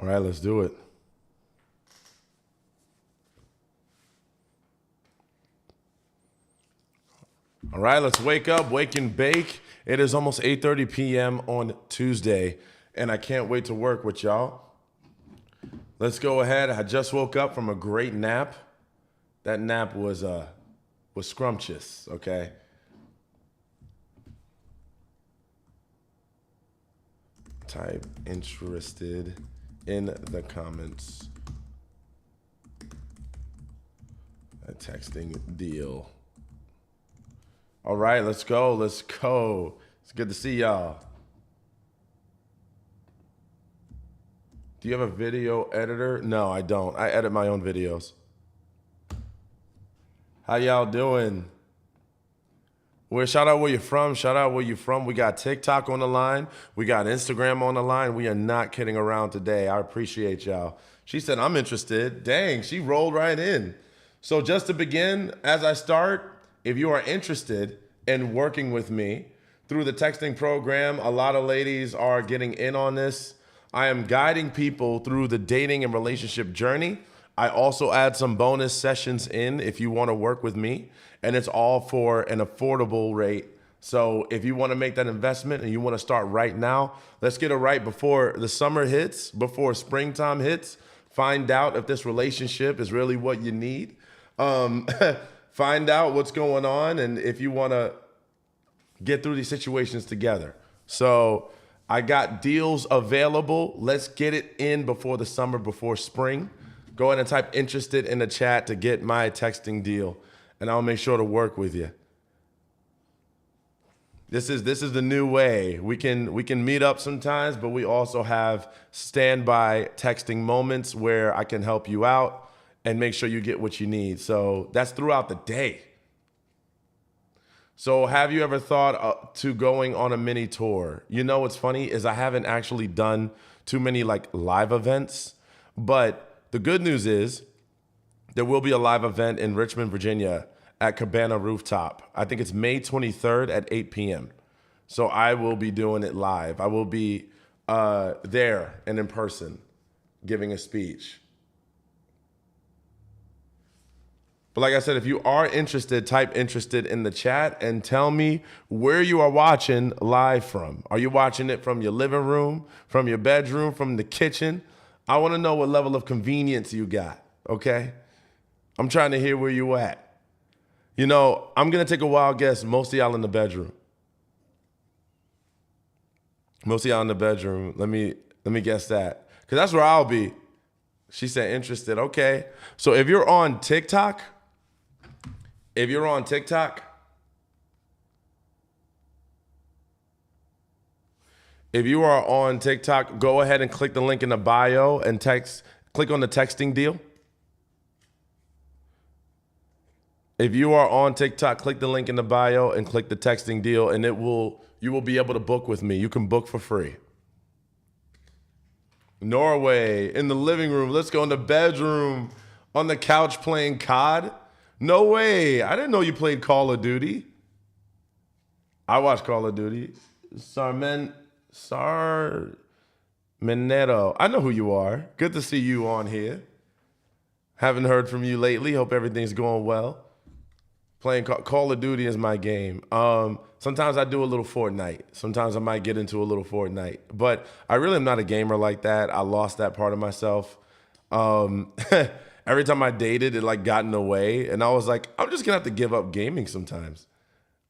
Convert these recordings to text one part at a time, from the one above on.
right, let's do it. All right, let's wake up, wake and bake. It is almost 8:30 p.m. on Tuesday, and I can't wait to work with y'all. Let's go ahead. I just woke up from a great nap. That nap was scrumptious, okay? Type interested in the comments. A texting deal. All right, let's go. Let's go. It's good to see y'all. Do you have a video editor? No, I don't. I edit my own videos. How y'all doing? Shout out where you're from. Shout out where you're from. We got TikTok on the line. We got Instagram on the line. We are not kidding around today. I appreciate y'all. She said, I'm interested. Dang, she rolled right in. So just to begin, as I start, if you are interested in working with me through the texting program, a lot of ladies are getting in on this. I am guiding people through the dating and relationship journey. I also add some bonus sessions in if you want to work with me, and it's all for an affordable rate. So if you want to make that investment and you want to start right now, let's get it right before the summer hits, before springtime hits. Find out if this relationship is really what you need. Find out what's going on and if you want to get through these situations together. So I got deals available. Let's get it in before the summer, before spring. Go ahead and type interested in the chat to get my texting deal, and I'll make sure to work with you. This is the new way. We can meet up sometimes, but we also have standby texting moments where I can help you out and make sure you get what you need. So that's throughout the day. So have you ever thought to going on a mini tour? You know what's funny is I haven't actually done too many like live events, but the good news is there will be a live event in Richmond, Virginia at Cabana Rooftop. I think it's May 23rd at 8 p.m. So I will be doing it live. I will be there and in person giving a speech. But like I said, if you are interested, type interested in the chat and tell me where you are watching live from. Are you watching it from your living room, from your bedroom, from the kitchen? I want to know what level of convenience you got, okay? I'm trying to hear where you at. You know, I'm going to take a wild guess. Most of y'all in the bedroom. Most of y'all in the bedroom. Let me guess that. Because that's where I'll be. She said interested. Okay. So if you're on TikTok, if you are on TikTok, go ahead and click the link in the bio and click on the texting deal. If you are on TikTok, click the link in the bio and click the texting deal, and you will be able to book with me. You can book for free. Norway, in the living room. Let's go in the bedroom, on the couch playing COD. No way. I didn't know you played Call of Duty. I watch Call of Duty. Sarmenero. I know who you are. Good to see you on here. Haven't heard from you lately. Hope everything's going well. Playing Call of Duty is my game. Sometimes I do a little Fortnite. Sometimes I might get into a little Fortnite. But I really am not a gamer like that. I lost that part of myself. Every time I dated, it like got in the way. And I was like, I'm just going to have to give up gaming sometimes.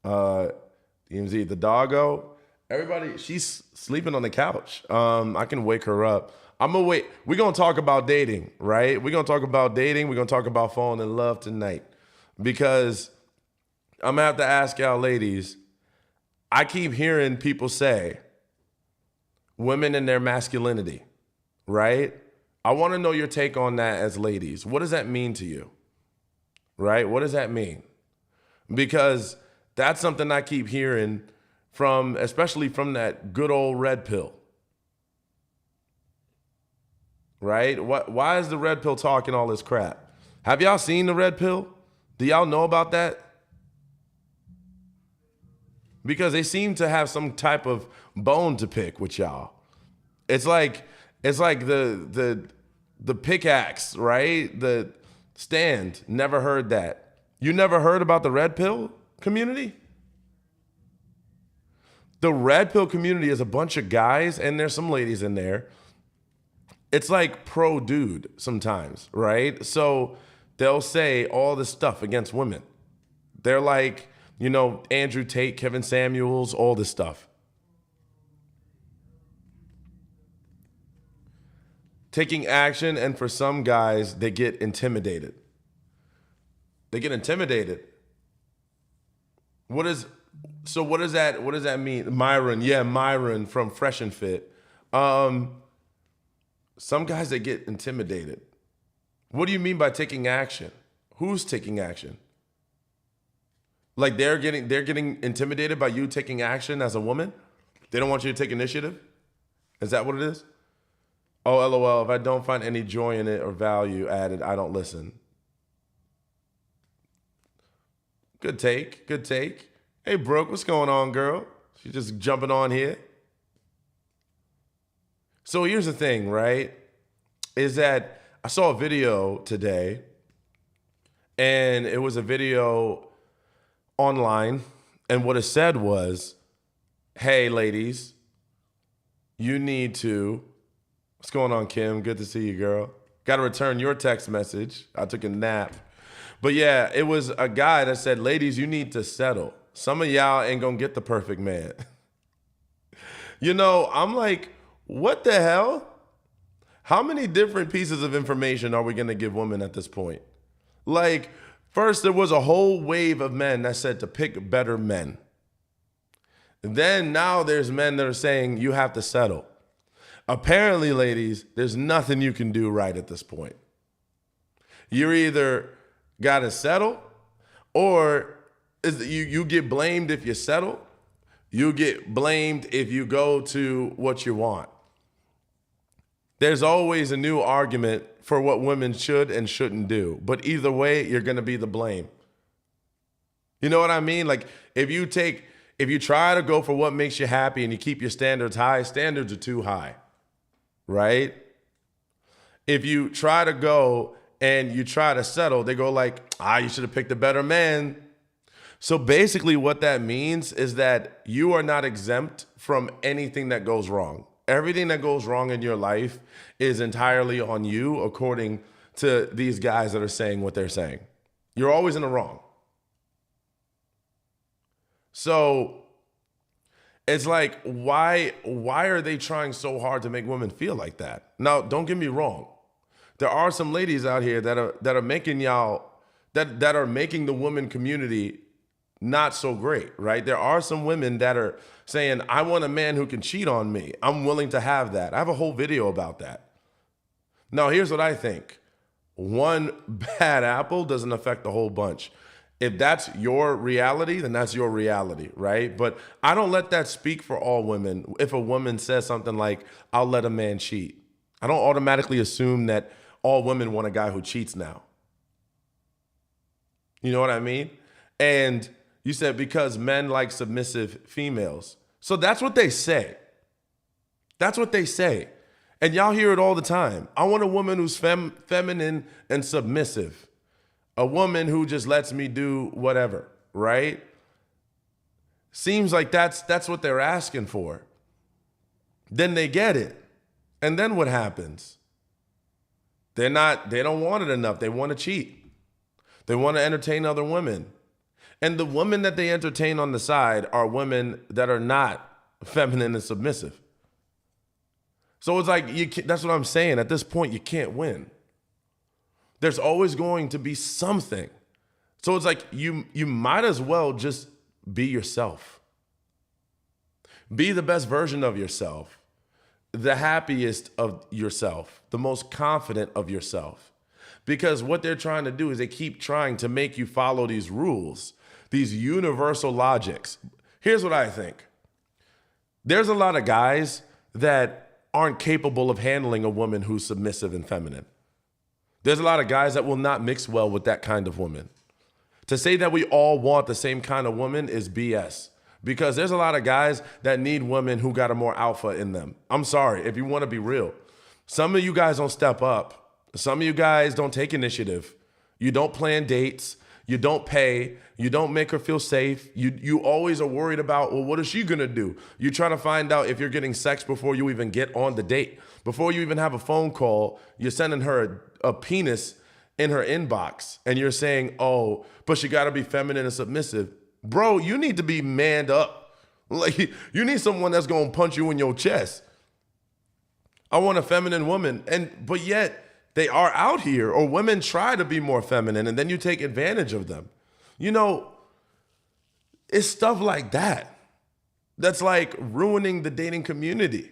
DMZ, the doggo. Everybody, she's sleeping on the couch. I can wake her up. I'm going to wait. We're going to talk about dating, right? We're going to talk about dating. We're going to talk about falling in love tonight. Because I'm going to have to ask y'all ladies, I keep hearing people say women and their masculinity, right? I want to know your take on that as ladies. What does that mean to you? Right? What does that mean? Because that's something I keep hearing from, especially from that good old red pill. Right? Why is the red pill talking all this crap? Have y'all seen the red pill? Do y'all know about that? Because they seem to have some type of bone to pick with y'all. It's like It's like the pickaxe, right? The stand. Never heard that. You never heard about the red pill community? The red pill community is a bunch of guys, and there's some ladies in there. It's like pro dude sometimes, right? So they'll say all this stuff against women. They're like, Andrew Tate, Kevin Samuels, all this stuff. Taking action, and for some guys, they get intimidated. They get intimidated. What does that mean? Myron from Fresh and Fit. Some guys that get intimidated. What do you mean by taking action? Who's taking action? Like they're getting intimidated by you taking action as a woman? They don't want you to take initiative? Is that what it is? Oh, LOL, if I don't find any joy in it or value added, I don't listen. Good take. Hey, Brooke, what's going on, girl? She's just jumping on here. So here's the thing, right? Is that I saw a video today, and it was a video online, and what it said was, hey, ladies, you need to... What's going on, Kim? Good to see you, girl. Got to return your text message. I took a nap. But yeah, it was a guy that said, ladies, you need to settle. Some of y'all ain't going to get the perfect man. I'm like, what the hell? How many different pieces of information are we going to give women at this point? Like, first, there was a whole wave of men that said to pick better men. Then now there's men that are saying you have to settle. Apparently, ladies, there's nothing you can do right at this point. You're either got to settle, or you get blamed if you settle. You get blamed if you go to what you want. There's always a new argument for what women should and shouldn't do. But either way, you're going to be the blame. You know what I mean? Like if you try to go for what makes you happy and you keep your standards high, standards are too high. Right? If you try to go and you try to settle, they go like, you should have picked a better man. So basically what that means is that you are not exempt from anything that goes wrong. Everything that goes wrong in your life is entirely on you, according to these guys that are saying what they're saying. You're always in the wrong. So it's like, why are they trying so hard to make women feel like that? Now, don't get me wrong. There are some ladies out here that are making that are making the woman community not so great, right? There are some women that are saying, I want a man who can cheat on me. I'm willing to have that. I have a whole video about that. Now, here's what I think. One bad apple doesn't affect the whole bunch. If that's your reality, then that's your reality, right? But I don't let that speak for all women. If a woman says something like, I'll let a man cheat, I don't automatically assume that all women want a guy who cheats now. You know what I mean? And you said because men like submissive females. So that's what they say. That's what they say. And y'all hear it all the time. I want a woman who's feminine and submissive. A woman who just lets me do whatever, right? Seems like that's what they're asking for. Then they get it. And then what happens? They don't want it enough. They want to cheat. They want to entertain other women. And the women that they entertain on the side are women that are not feminine and submissive. So it's like, that's what I'm saying. At this point, you can't win. There's always going to be something. So it's like you might as well just be yourself. Be the best version of yourself, the happiest of yourself, the most confident of yourself. Because what they're trying to do is they keep trying to make you follow these rules, these universal logics. Here's what I think. There's a lot of guys that aren't capable of handling a woman who's submissive and feminine. There's a lot of guys that will not mix well with that kind of woman. To say that we all want the same kind of woman is BS. Because there's a lot of guys that need women who got a more alpha in them. I'm sorry, if you want to be real. Some of you guys don't step up. Some of you guys don't take initiative. You don't plan dates. You don't pay. You don't make her feel safe. You always are worried about, well, what is she gonna do? You're trying to find out if you're getting sex before you even get on the date. Before you even have a phone call, you're sending her a penis in her inbox. And you're saying, oh, but she gotta be feminine and submissive. Bro, you need to be manned up. Like, you need someone that's gonna punch you in your chest. I want a feminine woman. But yet, they are out here, or women try to be more feminine, and then you take advantage of them. You know, it's stuff like that that's like ruining the dating community.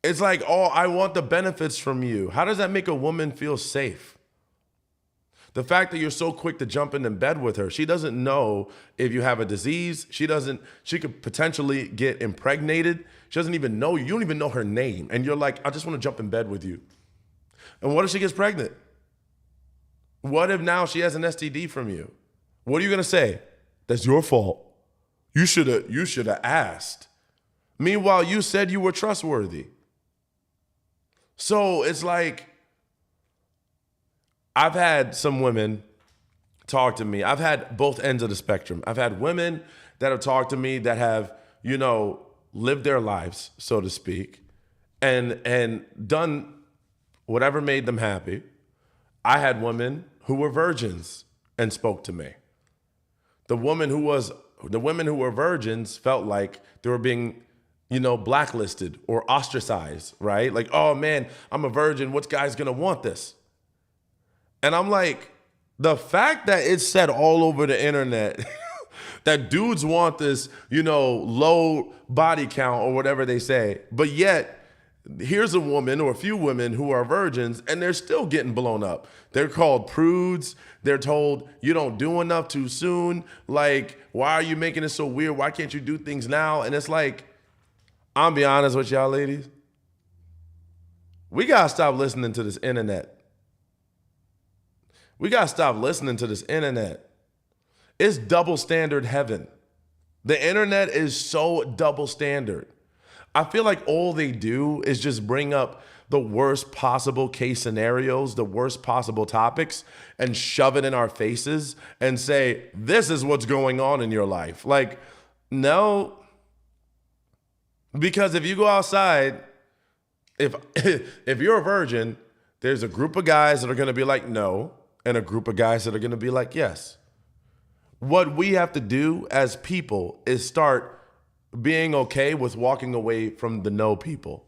It's like, oh, I want the benefits from you. How does that make a woman feel safe? The fact that you're so quick to jump into bed with her, she doesn't know if you have a disease. She could potentially get impregnated. She doesn't even know you. You don't even know her name. And you're like, I just want to jump in bed with you. And what if she gets pregnant? What if now she has an STD from you? What are you going to say? That's your fault. You should have asked. Meanwhile, you said you were trustworthy. So it's like, I've had some women talk to me. I've had both ends of the spectrum. I've had women that have talked to me that have, lived their lives, so to speak, and done whatever made them happy. I had women who were virgins and spoke to me. The women who were virgins felt like they were being, blacklisted or ostracized, right? Like, oh man, I'm a virgin. What guy's gonna want this? And I'm like, the fact that it's said all over the internet that dudes want this, low body count or whatever they say, but yet here's a woman or a few women who are virgins and they're still getting blown up. They're called prudes. They're told you don't do enough too soon. Like, why are you making it so weird? Why can't you do things now? And it's like, I'll be honest with y'all ladies. We gotta stop listening to this internet. We got to stop listening to this internet. It's double standard heaven. The internet is so double standard. I feel like all they do is just bring up the worst possible case scenarios, the worst possible topics, and shove it in our faces and say, this is what's going on in your life. Like, no. Because if you go outside, if you're a virgin, there's a group of guys that are going to be like, no. And a group of guys that are going to be like, yes. What we have to do as people is start being okay with walking away from the no people.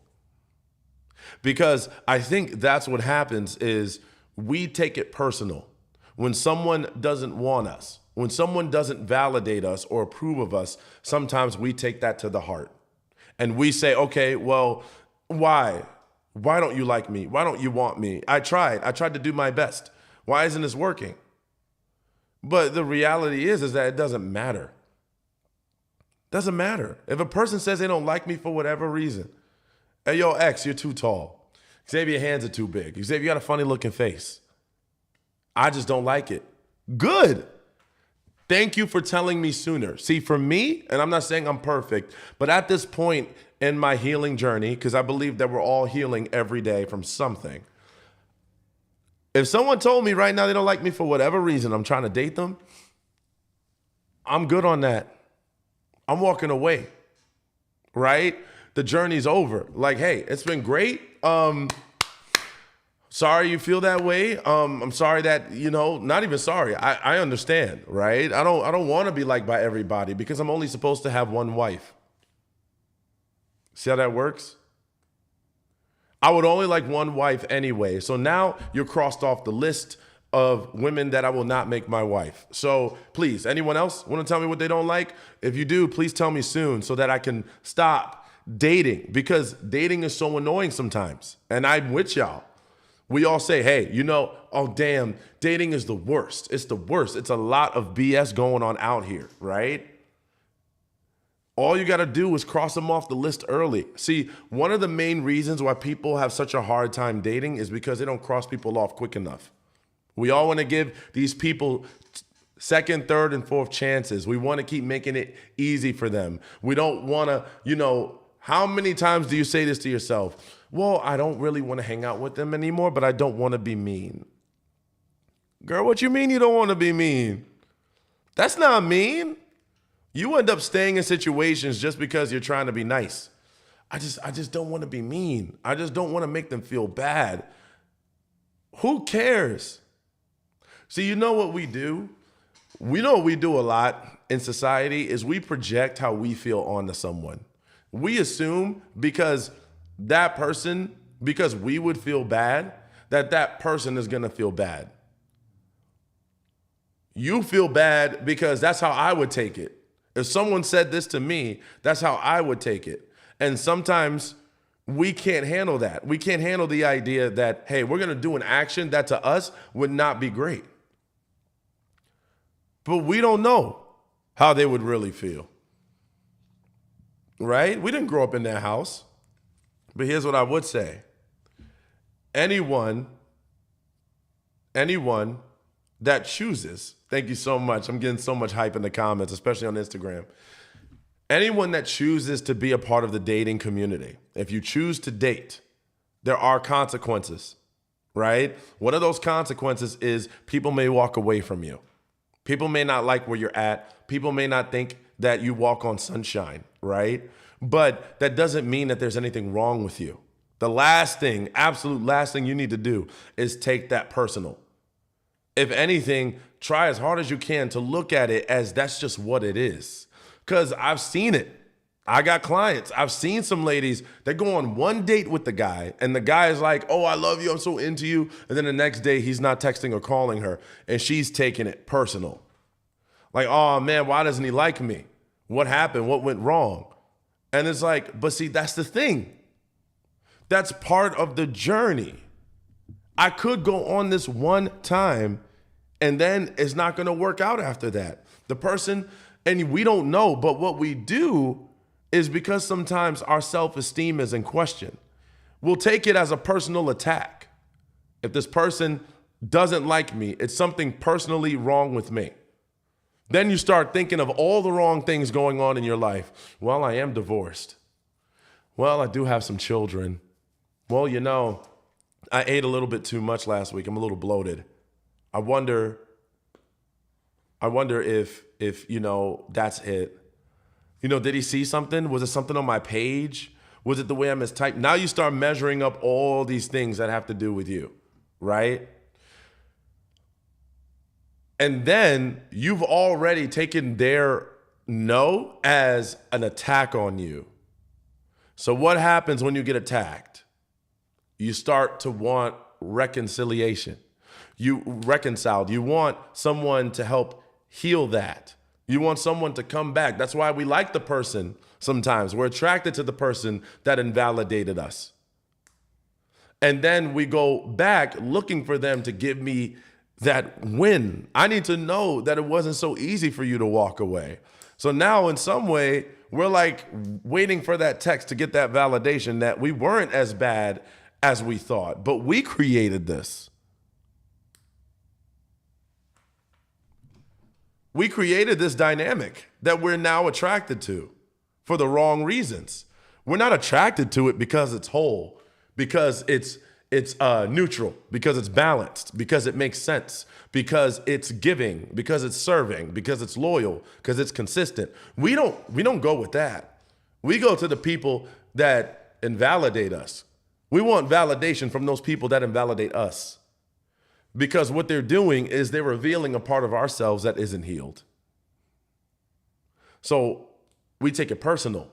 Because I think that's what happens is we take it personal. When someone doesn't want us, when someone doesn't validate us or approve of us, sometimes we take that to the heart. And we say, okay, well, why? Why don't you like me? Why don't you want me? I tried to do my best. Why isn't this working? But the reality is that it doesn't matter. It doesn't matter. If a person says they don't like me for whatever reason, hey, yo, X, you're too tall. Xavier, your hands are too big. Xavier, you got a funny looking face. I just don't like it. Good. Thank you for telling me sooner. See, for me, and I'm not saying I'm perfect, but at this point in my healing journey, because I believe that we're all healing every day from something, if someone told me right now they don't like me for whatever reason, I'm trying to date them, I'm good on that. I'm walking away, right? The journey's over. Like, hey, it's been great. Sorry you feel that way. I'm sorry that, not even sorry. I understand, right? I don't want to be liked by everybody because I'm only supposed to have one wife. See how that works? I would only like one wife anyway. So now you're crossed off the list of women that I will not make my wife. So please, anyone else want to tell me what they don't like? If you do, please tell me soon so that I can stop dating, because dating is so annoying sometimes. And I'm with y'all. We all say, hey, oh damn, dating is the worst. It's the worst. It's a lot of BS going on out here, right? All you got to do is cross them off the list early. See, one of the main reasons why people have such a hard time dating is because they don't cross people off quick enough. We all want to give these people second, third, and fourth chances. We want to keep making it easy for them. We don't want to, how many times do you say this to yourself? Well, I don't really want to hang out with them anymore, but I don't want to be mean. Girl, what you mean you don't want to be mean? That's not mean. You end up staying in situations just because you're trying to be nice. I just don't want to be mean. I just don't want to make them feel bad. Who cares? See, you know what we do? We know what we do a lot in society is we project how we feel onto someone. We assume because we would feel bad, that person is going to feel bad. You feel bad because that's how I would take it. If someone said this to me, that's how I would take it. And sometimes we can't handle that. We can't handle the idea that, hey, we're going to do an action that to us would not be great. But we don't know how they would really feel. Right? We didn't grow up in that house. But here's what I would say. Anyone that chooses, thank you so much. I'm getting so much hype in the comments, especially on Instagram. Anyone that chooses to be a part of the dating community, if you choose to date, there are consequences, right? One of those consequences is people may walk away from you. People may not like where you're at. People may not think that you walk on sunshine, right? But that doesn't mean that there's anything wrong with you. The absolute last thing you need to do is take that personal. If anything, try as hard as you can to look at it as that's just what it is. Because I've seen it. I got clients. I've seen some ladies that go on one date with the guy, and the guy is like, oh, I love you, I'm so into you. And then the next day, he's not texting or calling her, and she's taking it personal. Like, oh, man, why doesn't he like me? What happened? What went wrong? And it's like, but see, that's the thing. That's part of the journey. I could go on this one time, and then it's not going to work out after that. The person, and we don't know, but what we do is because sometimes our self-esteem is in question. We'll take it as a personal attack. If this person doesn't like me, it's something personally wrong with me. Then you start thinking of all the wrong things going on in your life. Well, I am divorced. Well, I do have some children. Well, you know, I ate a little bit too much last week. I'm a little bloated. I wonder if you know, that's it. You know, did he see something? Was it something on my page? Was it the way I mistyped? Now you start measuring up all these things that have to do with you, right? And then you've already taken their no as an attack on you. So what happens when you get attacked? You start to want reconciliation. You reconciled. You want someone to help heal that. You want someone to come back. That's why we like the person sometimes. We're attracted to the person that invalidated us. And then we go back looking for them to give me that win. I need to know that it wasn't so easy for you to walk away. So now in some way, we're like waiting for that text to get that validation that we weren't as bad as we thought, but we created this. We created this dynamic that we're now attracted to for the wrong reasons. We're not attracted to it because it's whole, because it's neutral, because it's balanced, because it makes sense, because it's giving, because it's serving, because it's loyal, because it's consistent. We don't go with that. We go to the people that invalidate us. We want validation from those people that invalidate us. Because what they're doing is they're revealing a part of ourselves that isn't healed. So we take it personal.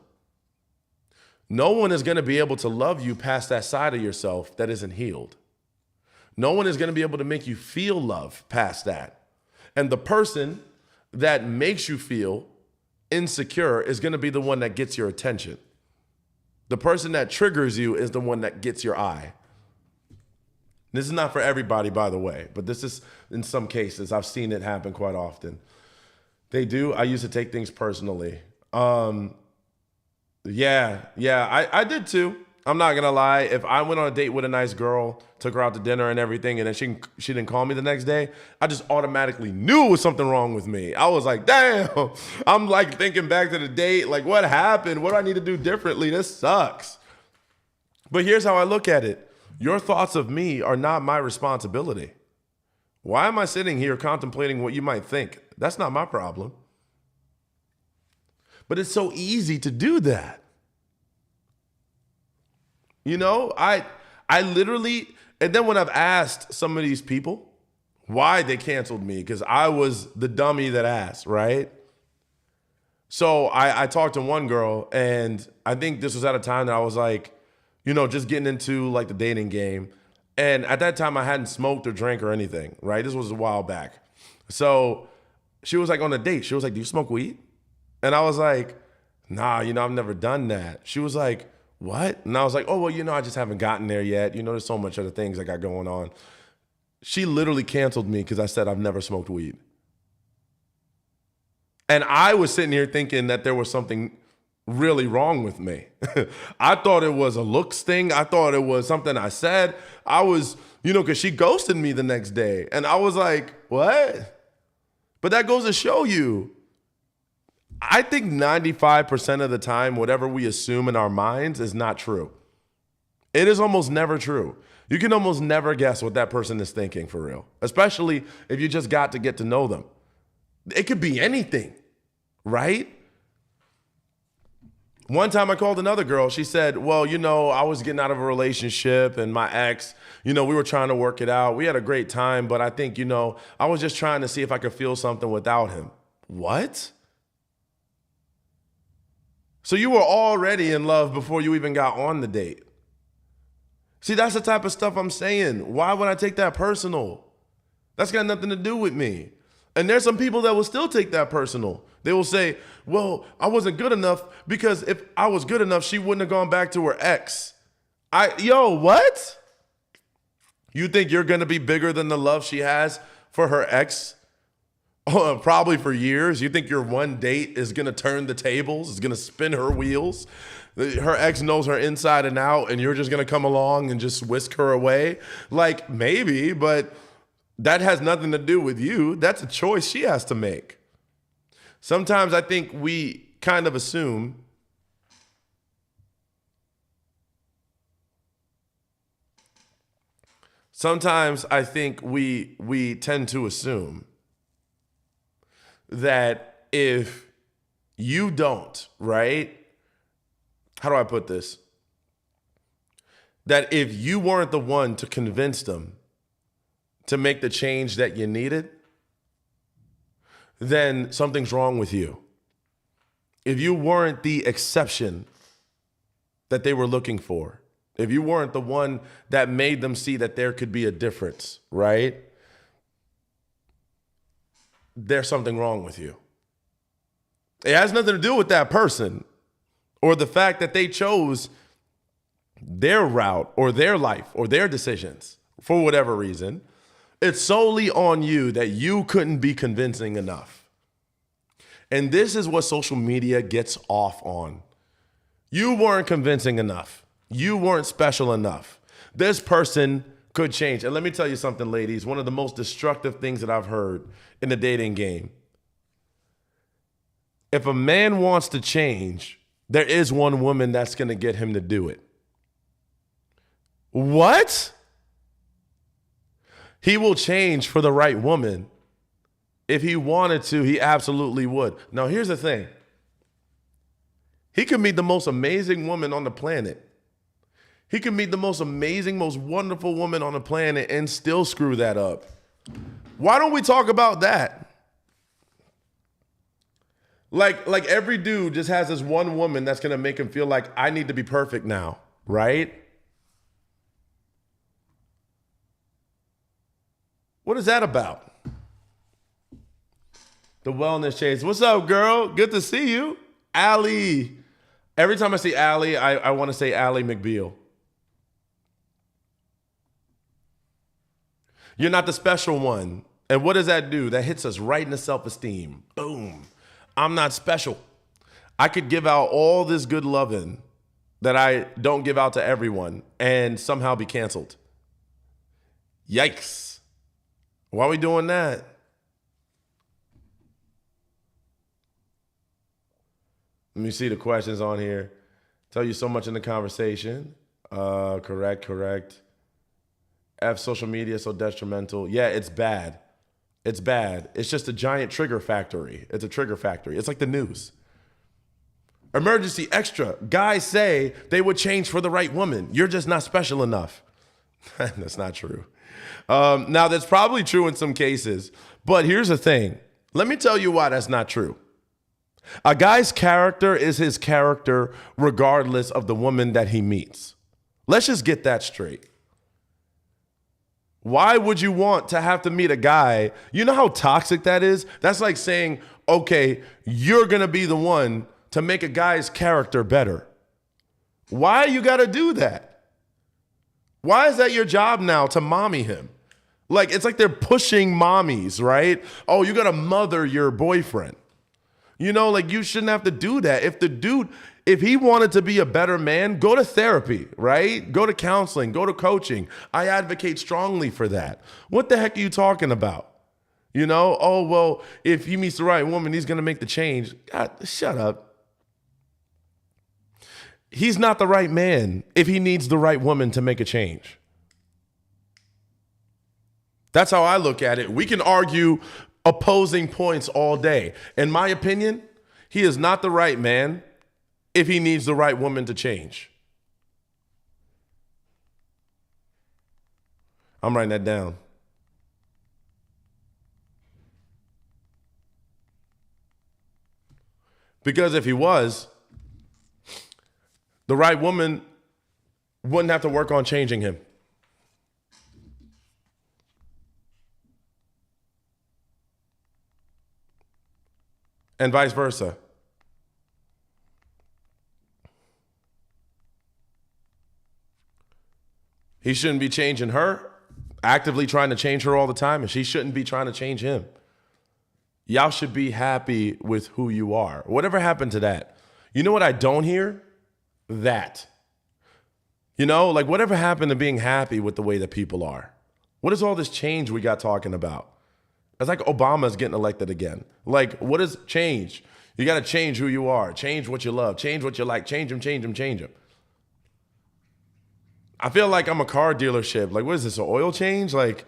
No one is going to be able to love you past that side of yourself that isn't healed. No one is going to be able to make you feel love past that. And the person that makes you feel insecure is going to be the one that gets your attention. The person that triggers you is the one that gets your eye. This is not for everybody, by the way, but this is in some cases. I've seen it happen quite often. They do. I used to take things personally. Yeah, I did too. I'm not gonna lie. If I went on a date with a nice girl, took her out to dinner and everything, and then she didn't call me the next day, I just automatically knew it was something wrong with me. I was like, damn. I'm like thinking back to the date, like what happened? What do I need to do differently? This sucks. But here's how I look at it. Your thoughts of me are not my responsibility. Why am I sitting here contemplating what you might think? That's not my problem. But it's so easy to do that. You know, I literally, and then when I've asked some of these people why they canceled me, because I was the dummy that asked, right? So I talked to one girl, and I think this was at a time that I was like, you know, just getting into like the dating game. And at that time I hadn't smoked or drank or anything, right? This was a while back. So she was like on a date. She was like, do you smoke weed? And I was like, nah, you know, I've never done that. She was like, what? And I was like, oh, well, you know, I just haven't gotten there yet. You know, there's so much other things I got going on. She literally canceled me because I said I've never smoked weed. And I was sitting here thinking that there was something really wrong with me. I thought it was a looks thing. I thought it was something I said. I was, you know, because she ghosted me the next day. And I was like, what? But that goes to show you, I think 95% of the time, whatever we assume in our minds is not true. It is almost never true. You can almost never guess what that person is thinking for real, especially if you just got to get to know them. It could be anything, right? One time I called another girl. She said, well, you know, I was getting out of a relationship and my ex, you know, we were trying to work it out. We had a great time, but I think, you know, I was just trying to see if I could feel something without him. What? So you were already in love before you even got on the date. See, that's the type of stuff I'm saying. Why would I take that personal? That's got nothing to do with me. And there's some people that will still take that personal. They will say, well, I wasn't good enough because if I was good enough, she wouldn't have gone back to her ex. What? You think you're going to be bigger than the love she has for her ex? Probably for years. You think your one date is going to turn the tables, is going to spin her wheels? Her ex knows her inside and out, and you're just going to come along and just whisk her away? Like, maybe, but that has nothing to do with you. That's a choice she has to make. Sometimes I think we kind of assume we tend to assume that if you don't, right? How do I put this? That if you weren't the one to convince them to make the change that you needed, then something's wrong with you. If you weren't the exception that they were looking for, if you weren't the one that made them see that there could be a difference, right? There's something wrong with you. It has nothing to do with that person or the fact that they chose their route or their life or their decisions for whatever reason. It's solely on you that you couldn't be convincing enough. And this is what social media gets off on. You weren't convincing enough. You weren't special enough. This person could change. And let me tell you something, ladies. One of the most destructive things that I've heard in the dating game. If a man wants to change, there is one woman that's going to get him to do it. What? He will change for the right woman. If he wanted to, he absolutely would. Now, here's the thing. He could meet the most amazing woman on the planet. He could meet the most amazing, most wonderful woman on the planet and still screw that up. Why don't we talk about that? Like every dude just has this one woman that's going to make him feel like I need to be perfect now, right? What is that about? The wellness chase. What's up, girl? Good to see you. Allie. Every time I see Allie, I want to say Allie McBeal. You're not the special one. And what does that do? That hits us right in the self-esteem. Boom. I'm not special. I could give out all this good loving that I don't give out to everyone and somehow be canceled. Yikes. Why are we doing that? Let me see the questions on here. Tell you so much in the conversation. Correct. F social media so detrimental. Yeah, it's bad. It's bad. It's just a giant trigger factory. It's a trigger factory. It's like the news. Emergency extra. Guys say they would change for the right woman. You're just not special enough. That's not true. Now, that's probably true in some cases. But here's the thing. Let me tell you why that's not true. A guy's character is his character regardless of the woman that he meets. Let's just get that straight. Why would you want to have to meet a guy? You know how toxic that is? That's like saying, okay, you're going to be the one to make a guy's character better. Why you got to do that? Why is that your job now to mommy him? Like, it's like they're pushing mommies, right? Oh, you got to mother your boyfriend. You know, like you shouldn't have to do that. If he wanted to be a better man, go to therapy, right? Go to counseling, go to coaching. I advocate strongly for that. What the heck are you talking about? You know, oh, well, if he meets the right woman, he's going to make the change. God, shut up. He's not the right man if he needs the right woman to make a change. That's how I look at it. We can argue opposing points all day. In my opinion, he is not the right man if he needs the right woman to change. I'm writing that down. Because if he was, the right woman wouldn't have to work on changing him. And vice versa. He shouldn't be changing her, actively trying to change her all the time, and she shouldn't be trying to change him. Y'all should be happy with who you are. Whatever happened to that? You know what I don't hear? That. You know, like whatever happened to being happy with the way that people are? What is all this change we got talking about? It's like Obama's getting elected again. Like, what is change? You got to change who you are, change what you love, change what you like, change them. I feel like I'm a car dealership. Like, what is this, an oil change? Like,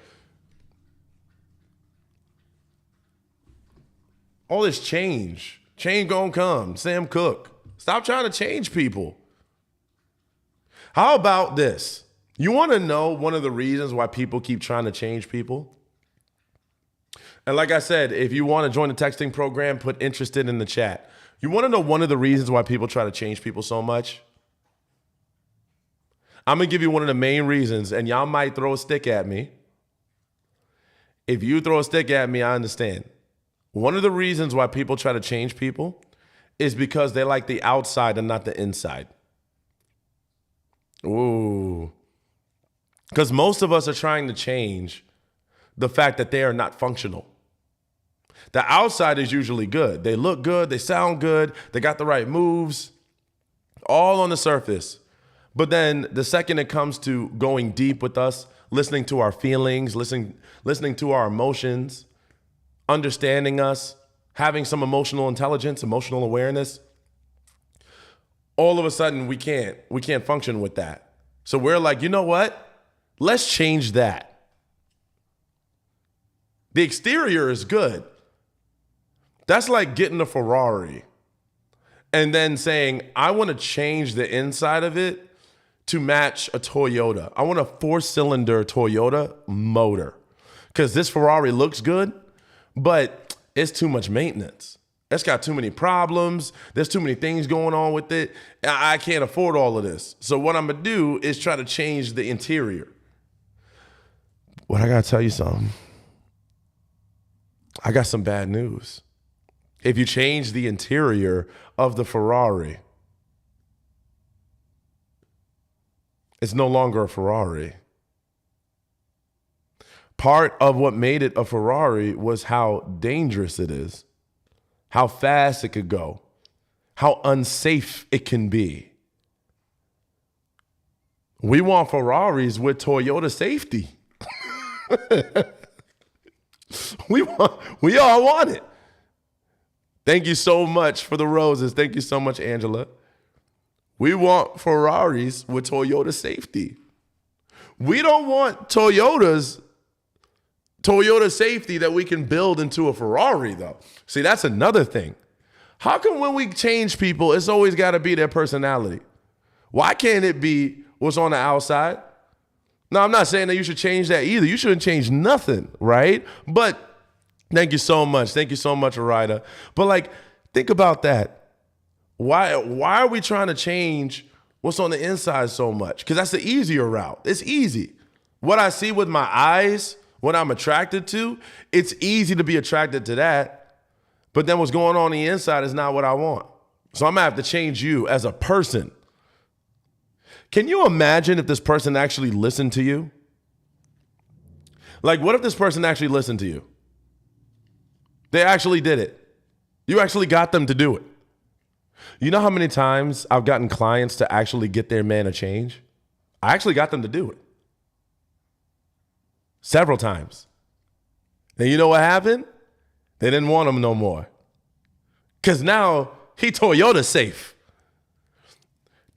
all this change gonna come. Sam Cooke. Stop trying to change people. How about this? You want to know one of the reasons why people keep trying to change people? And like I said, if you want to join the texting program, put interested in the chat. You want to know one of the reasons why people try to change people so much? I'm going to give you one of the main reasons, and y'all might throw a stick at me. If you throw a stick at me, I understand. One of the reasons why people try to change people is because they like the outside and not the inside. Ooh. Because most of us are trying to change the fact that they are not functional. The outside is usually good. They look good. They sound good. They got the right moves, all on the surface. But then the second it comes to going deep with us, listening to our feelings, listening to our emotions, understanding us, having some emotional intelligence, emotional awareness, all of a sudden we can't function with that. So we're like, you know what? Let's change that. The exterior is good. That's like getting a Ferrari and then saying, I want to change the inside of it to match a Toyota. I want a 4-cylinder Toyota motor because this Ferrari looks good, but it's too much maintenance. It's got too many problems. There's too many things going on with it. I can't afford all of this. So what I'm going to do is try to change the interior. But I got to tell you something. I got some bad news. If you change the interior of the Ferrari, it's no longer a Ferrari. Part of what made it a Ferrari was how dangerous it is, how fast it could go, how unsafe it can be. We want Ferraris with Toyota safety. We all want it. Thank you so much for the roses. Thank you so much, Angela. We want Ferraris with Toyota safety. We don't want Toyota safety that we can build into a Ferrari, though. See, that's another thing. How come when we change people, it's always got to be their personality? Why can't it be what's on the outside? No, I'm not saying that you should change that either. You shouldn't change nothing, right? But thank you so much. Thank you so much, Arida. But like, think about that. Why are we trying to change what's on the inside so much? Because that's the easier route. It's easy. What I see with my eyes, what I'm attracted to, it's easy to be attracted to that. But then what's going on the inside is not what I want. So I'm going to have to change you as a person. Can you imagine if this person actually listened to you? Like, what if this person actually listened to you? They actually did it. You actually got them to do it. You know how many times I've gotten clients to actually get their man to change? I actually got them to do it. Several times. And you know what happened? They didn't want him no more. Because now he Toyota safe.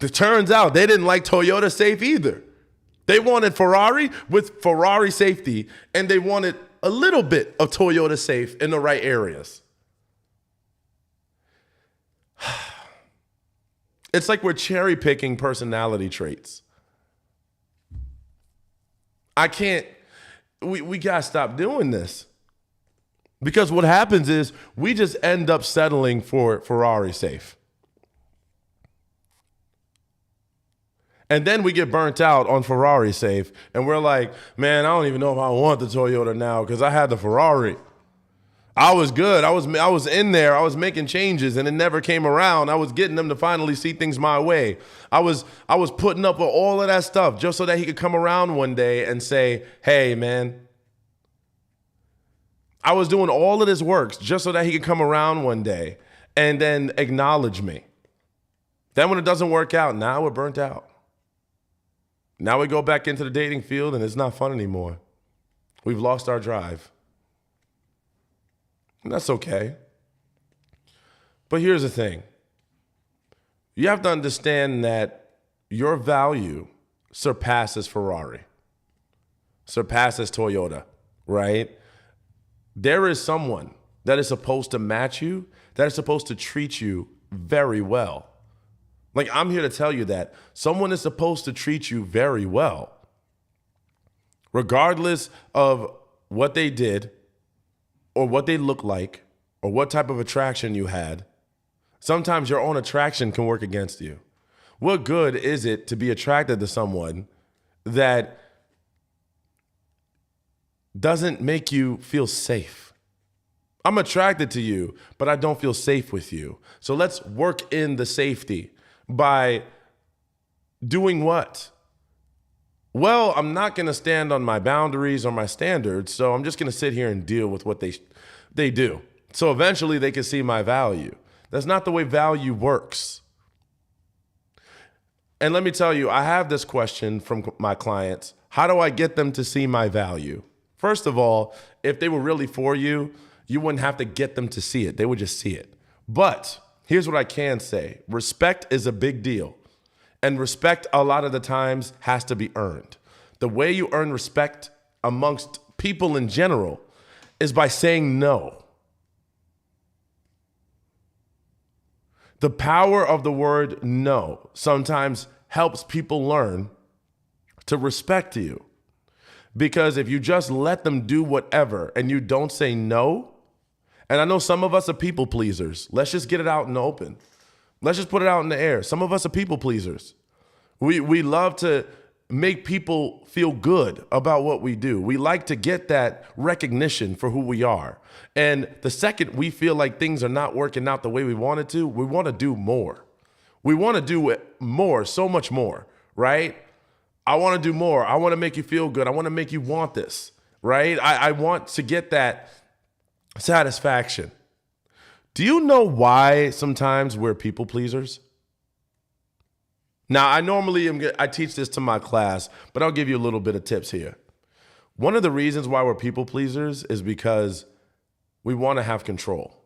It turns out they didn't like Toyota safe either. They wanted Ferrari with Ferrari safety, and they wanted a little bit of Toyota safe in the right areas. It's like we're cherry picking personality traits. We gotta stop doing this. Because what happens is we just end up settling for Ferrari safe. And then we get burnt out on Ferrari safe, and we're like, man, I don't even know if I want the Toyota now because I had the Ferrari. I was good. I was in there. I was making changes, and it never came around. I was getting them to finally see things my way. I was putting up with all of that stuff just so that he could come around one day and say, hey, man. I was doing all of this work just so that he could come around one day and then acknowledge me. Then when it doesn't work out, now we're burnt out. Now we go back into the dating field, and it's not fun anymore. We've lost our drive. And that's okay. But here's the thing. You have to understand that your value surpasses Ferrari, surpasses Toyota, right? There is someone that is supposed to match you, that is supposed to treat you very well. Like, I'm here to tell you that someone is supposed to treat you very well, regardless of what they did, or what they look like, or what type of attraction you had. Sometimes your own attraction can work against you. What good is it to be attracted to someone that doesn't make you feel safe? I'm attracted to you, but I don't feel safe with you. So let's work in the safety by doing what? Well, I'm not going to stand on my boundaries or my standards, so I'm just going to sit here and deal with what they do. So eventually they can see my value. That's not the way value works. And let me tell you, I have this question from my clients. How do I get them to see my value? First of all, if they were really for you, you wouldn't have to get them to see it. They would just see it. But here's what I can say. Respect is a big deal. And respect, a lot of the times, has to be earned. The way you earn respect amongst people in general is by saying no. The power of the word no sometimes helps people learn to respect you. Because if you just let them do whatever and you don't say no, and I know some of us are people pleasers. Let's just get it out in the open. Let's just put it out in the air. Some of us are people pleasers. We love to make people feel good about what we do. We like to get that recognition for who we are. And the second we feel like things are not working out the way we want it to, we want to do more. We want to do it more, so much more, right? I want to do more. I want to make you feel good. I want to make you want this, right? I want to get that satisfaction. Do you know why sometimes we're people pleasers? Now, I teach this to my class, but I'll give you a little bit of tips here. One of the reasons why we're people pleasers is because we want to have control.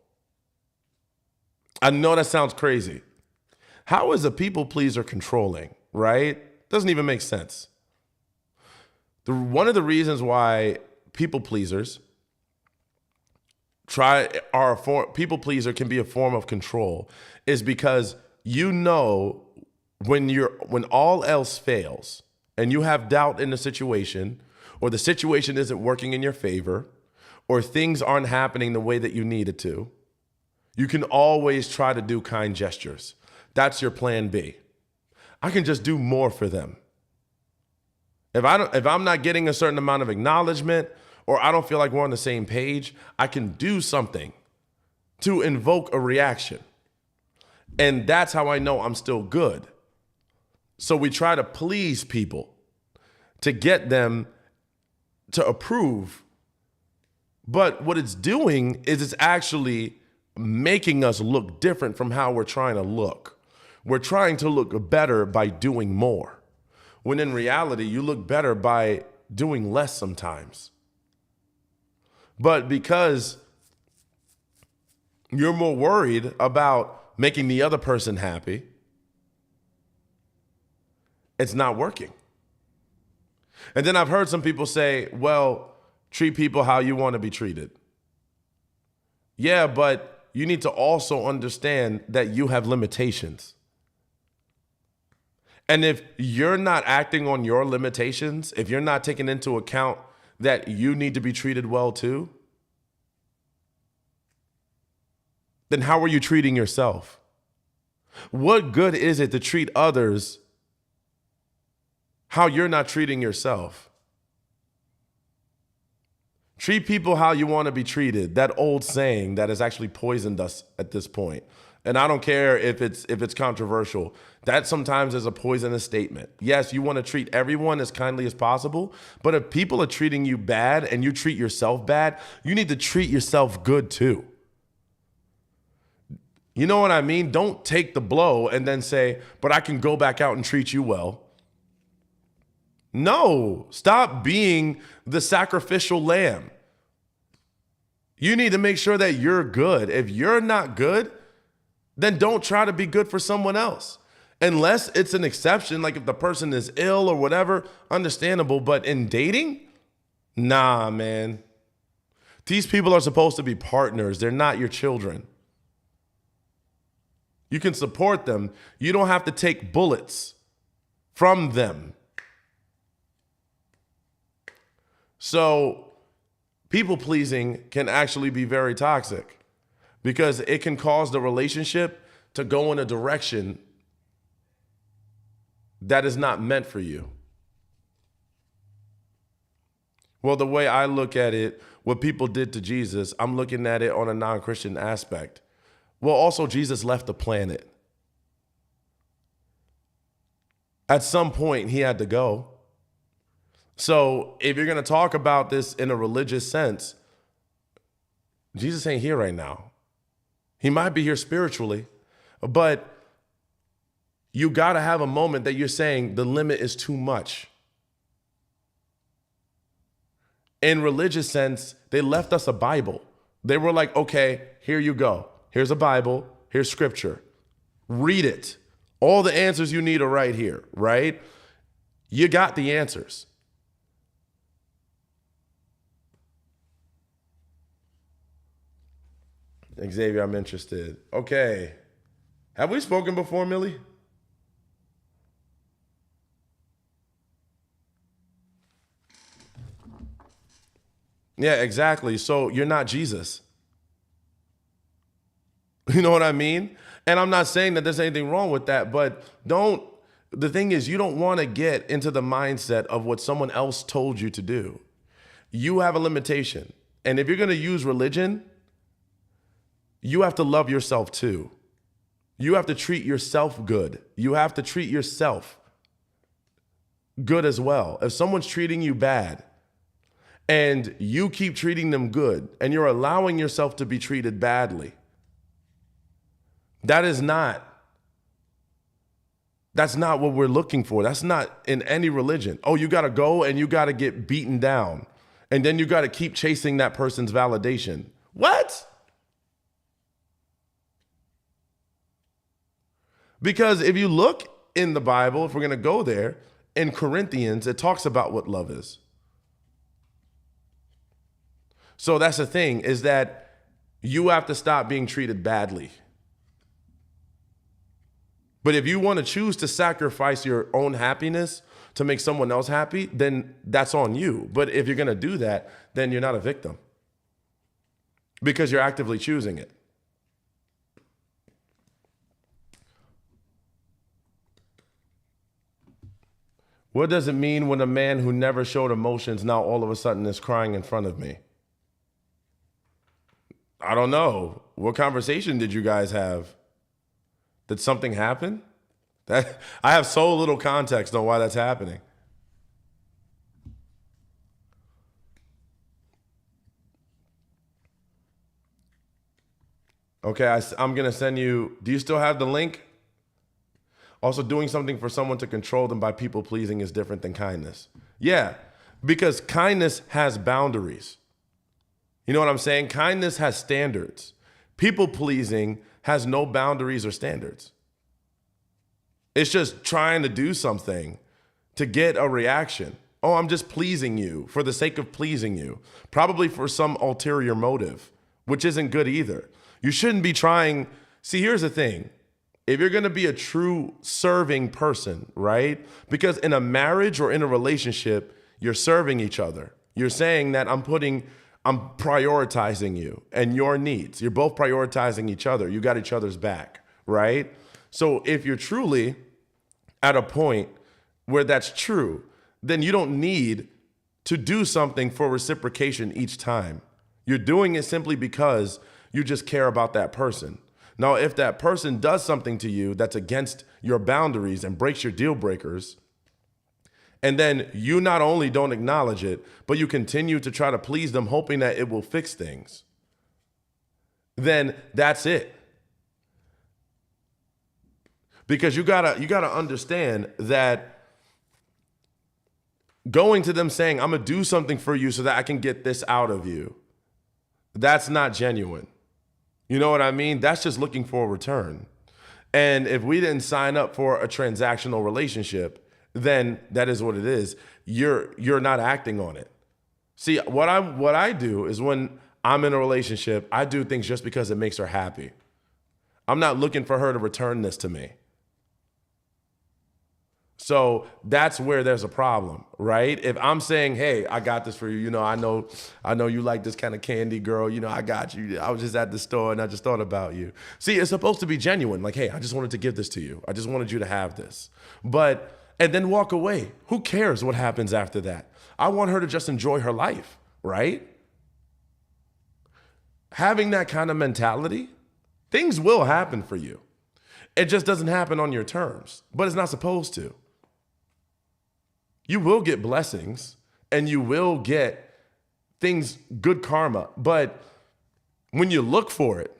I know that sounds crazy. How is a people pleaser controlling, right? Doesn't even make sense. One of the reasons why people pleasers people pleaser can be a form of control is because when all else fails and you have doubt in the situation, or the situation isn't working in your favor, or things aren't happening the way that you need it to, you can always try to do kind gestures. That's your plan B. I can just do more for them. If I'm not getting a certain amount of acknowledgement, or I don't feel like we're on the same page, I can do something to invoke a reaction. And that's how I know I'm still good. So we try to please people to get them to approve. But what it's doing is it's actually making us look different from how we're trying to look. We're trying to look better by doing more, when in reality, you look better by doing less sometimes. But because you're more worried about making the other person happy, it's not working. And then I've heard some people say, well, treat people how you want to be treated. Yeah, but you need to also understand that you have limitations. And if you're not acting on your limitations, if you're not taking into account that you need to be treated well too, then how are you treating yourself? What good is it to treat others how you're not treating yourself? Treat people how you want to be treated. That old saying that has actually poisoned us at this point. And I don't care if it's controversial. That sometimes is a poisonous statement. Yes, you want to treat everyone as kindly as possible, but if people are treating you bad and you treat yourself bad, you need to treat yourself good too. You know what I mean? Don't take the blow and then say, but I can go back out and treat you well. No, stop being the sacrificial lamb. You need to make sure that you're good. If you're not good, then don't try to be good for someone else. Unless it's an exception, like if the person is ill or whatever, understandable. But in dating, nah, man. These people are supposed to be partners. They're not your children. You can support them. You don't have to take bullets from them. So people pleasing can actually be very toxic because it can cause the relationship to go in a direction that is not meant for you. Well, the way I look at it, what people did to Jesus, I'm looking at it on a non-Christian aspect. Well, also Jesus left the planet. At some point, he had to go. So if you're going to talk about this in a religious sense, Jesus ain't here right now. He might be here spiritually, but you got to have a moment that you're saying the limit is too much. In religious sense, they left us a Bible. They were like, okay, here you go. Here's a Bible. Here's scripture. Read it. All the answers you need are right here, right? You got the answers. Xavier, I'm interested. Okay. Have we spoken before, Millie? Yeah, exactly. So you're not Jesus. You know what I mean? And I'm not saying that there's anything wrong with that, but the thing is, you don't want to get into the mindset of what someone else told you to do. You have a limitation. And if you're going to use religion, you have to love yourself too. You have to treat yourself good. You have to treat yourself good as well. If someone's treating you bad and you keep treating them good and you're allowing yourself to be treated badly, that's not what we're looking for. That's not in any religion. Oh, you got to go and you got to get beaten down. And then you got to keep chasing that person's validation. What? Because if you look in the Bible, if we're going to go there, in Corinthians, it talks about what love is. So that's the thing, is that you have to stop being treated badly. But if you want to choose to sacrifice your own happiness to make someone else happy, then that's on you. But if you're going to do that, then you're not a victim because you're actively choosing it. What does it mean when a man who never showed emotions now all of a sudden is crying in front of me? I don't know. What conversation did you guys have? Did something happen? That I have so little context on why that's happening. Okay, I'm going to send you. Do you still have the link? Also, doing something for someone to control them by people pleasing is different than kindness. Yeah, because kindness has boundaries. You know what I'm saying? Kindness has standards. People pleasing has no boundaries or standards. It's just trying to do something to get a reaction. Oh, I'm just pleasing you for the sake of pleasing you, probably for some ulterior motive, which isn't good either. You shouldn't be trying. See, here's the thing. If you're going to be a true serving person, right? Because in a marriage or in a relationship, you're serving each other. You're saying that I'm prioritizing you and your needs. You're both prioritizing each other. You got each other's back, right? So if you're truly at a point where that's true, then you don't need to do something for reciprocation each time. You're doing it simply because you just care about that person. Now, if that person does something to you that's against your boundaries and breaks your deal breakers, and then you not only don't acknowledge it, but you continue to try to please them, hoping that it will fix things, then that's it. Because you gotta understand that going to them saying, I'm gonna do something for you so that I can get this out of you, that's not genuine. You know what I mean? That's just looking for a return. And if we didn't sign up for a transactional relationship, then that is what it is. You're not acting on it. See, what I do is when I'm in a relationship, I do things just because it makes her happy. I'm not looking for her to return this to me. So that's where there's a problem, right? If I'm saying, hey, I got this for you, I know you like this kind of candy, girl, I got you. I was just at the store and I just thought about you. See, it's supposed to be genuine. Like, hey, I just wanted to give this to you. I just wanted you to have this. And then walk away. Who cares what happens after that? I want her to just enjoy her life, right? Having that kind of mentality, things will happen for you. It just doesn't happen on your terms, but it's not supposed to. You will get blessings and you will get things, good karma. But when you look for it,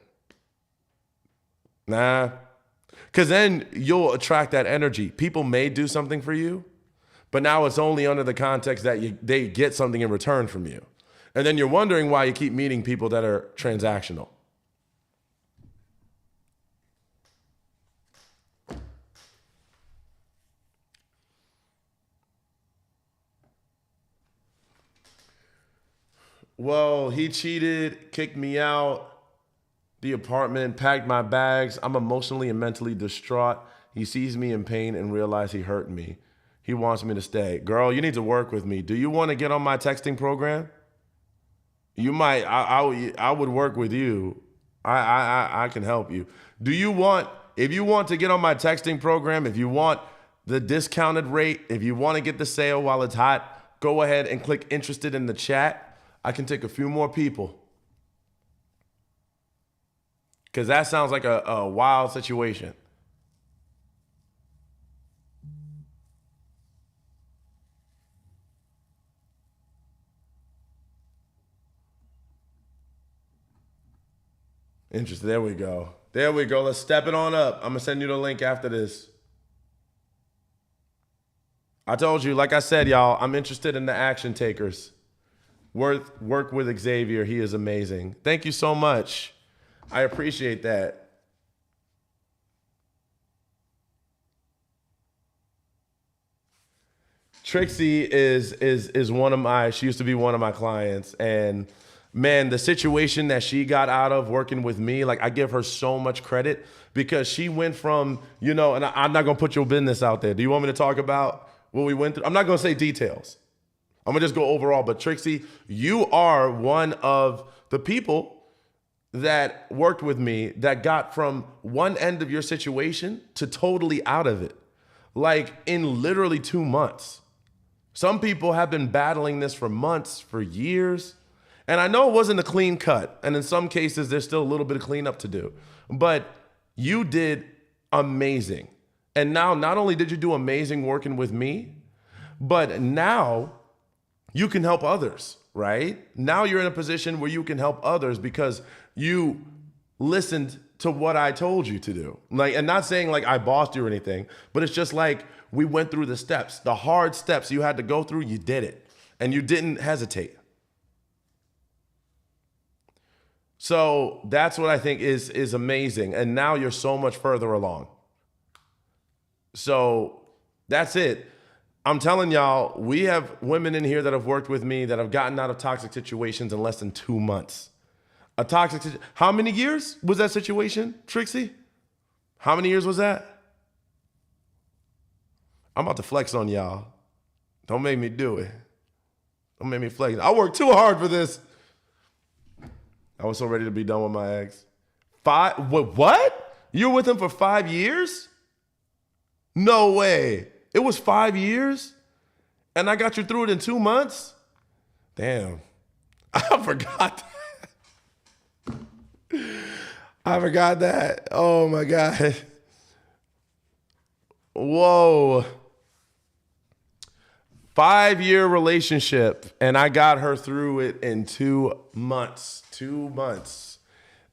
nah, because then you'll attract that energy. People may do something for you, but now it's only under the context that they get something in return from you. And then you're wondering why you keep meeting people that are transactional. Well, he cheated, kicked me out the apartment, packed my bags. I'm emotionally and mentally distraught. He sees me in pain and realizes he hurt me. He wants me to stay. Girl, you need to work with me. Do you want to get on my texting program? You might. I would work with you. I can help you. If you want to get on my texting program, if you want the discounted rate, if you want to get the sale while it's hot, go ahead and click interested in the chat. I can take a few more people. Because that sounds like a wild situation. Interesting. There we go. There we go. Let's step it on up. I'm going to send you the link after this. I told you, like I said, y'all, I'm interested in the action takers. Work with Xavier. He is amazing. Thank you so much. I appreciate that. Trixie is one of my. She used to be one of my clients, and man, the situation that she got out of working with me, like I give her so much credit because she went from, and I'm not gonna put your business out there. Do you want me to talk about what we went through? I'm not gonna say details. I'm gonna just go overall. But Trixie, you are one of the people that worked with me that got from one end of your situation to totally out of it, like in literally 2 months. Some people have been battling this for months, for years. And I know it wasn't a clean cut. And in some cases, there's still a little bit of cleanup to do. But you did amazing. And now, not only did you do amazing working with me, but now you can help others, right? Now you're in a position where you can help others because you listened to what I told you to do. Like, and not saying like I bossed you or anything, but it's just like we went through the steps, the hard steps you had to go through, you did it. And you didn't hesitate. So that's what I think is amazing. And now you're so much further along. So that's it. I'm telling y'all, we have women in here that have worked with me that have gotten out of toxic situations in less than 2 months. How many years was that situation, Trixie? How many years was that? I'm about to flex on y'all. Don't make me do it. Don't make me flex. I worked too hard for this. I was so ready to be done with my ex. What? You were with him for 5 years? No way. It was 5 years? And I got you through it in 2 months? Damn. I forgot that. I forgot that. Oh my God. Whoa. 5-year relationship, and I got her through it in 2 months. 2 months.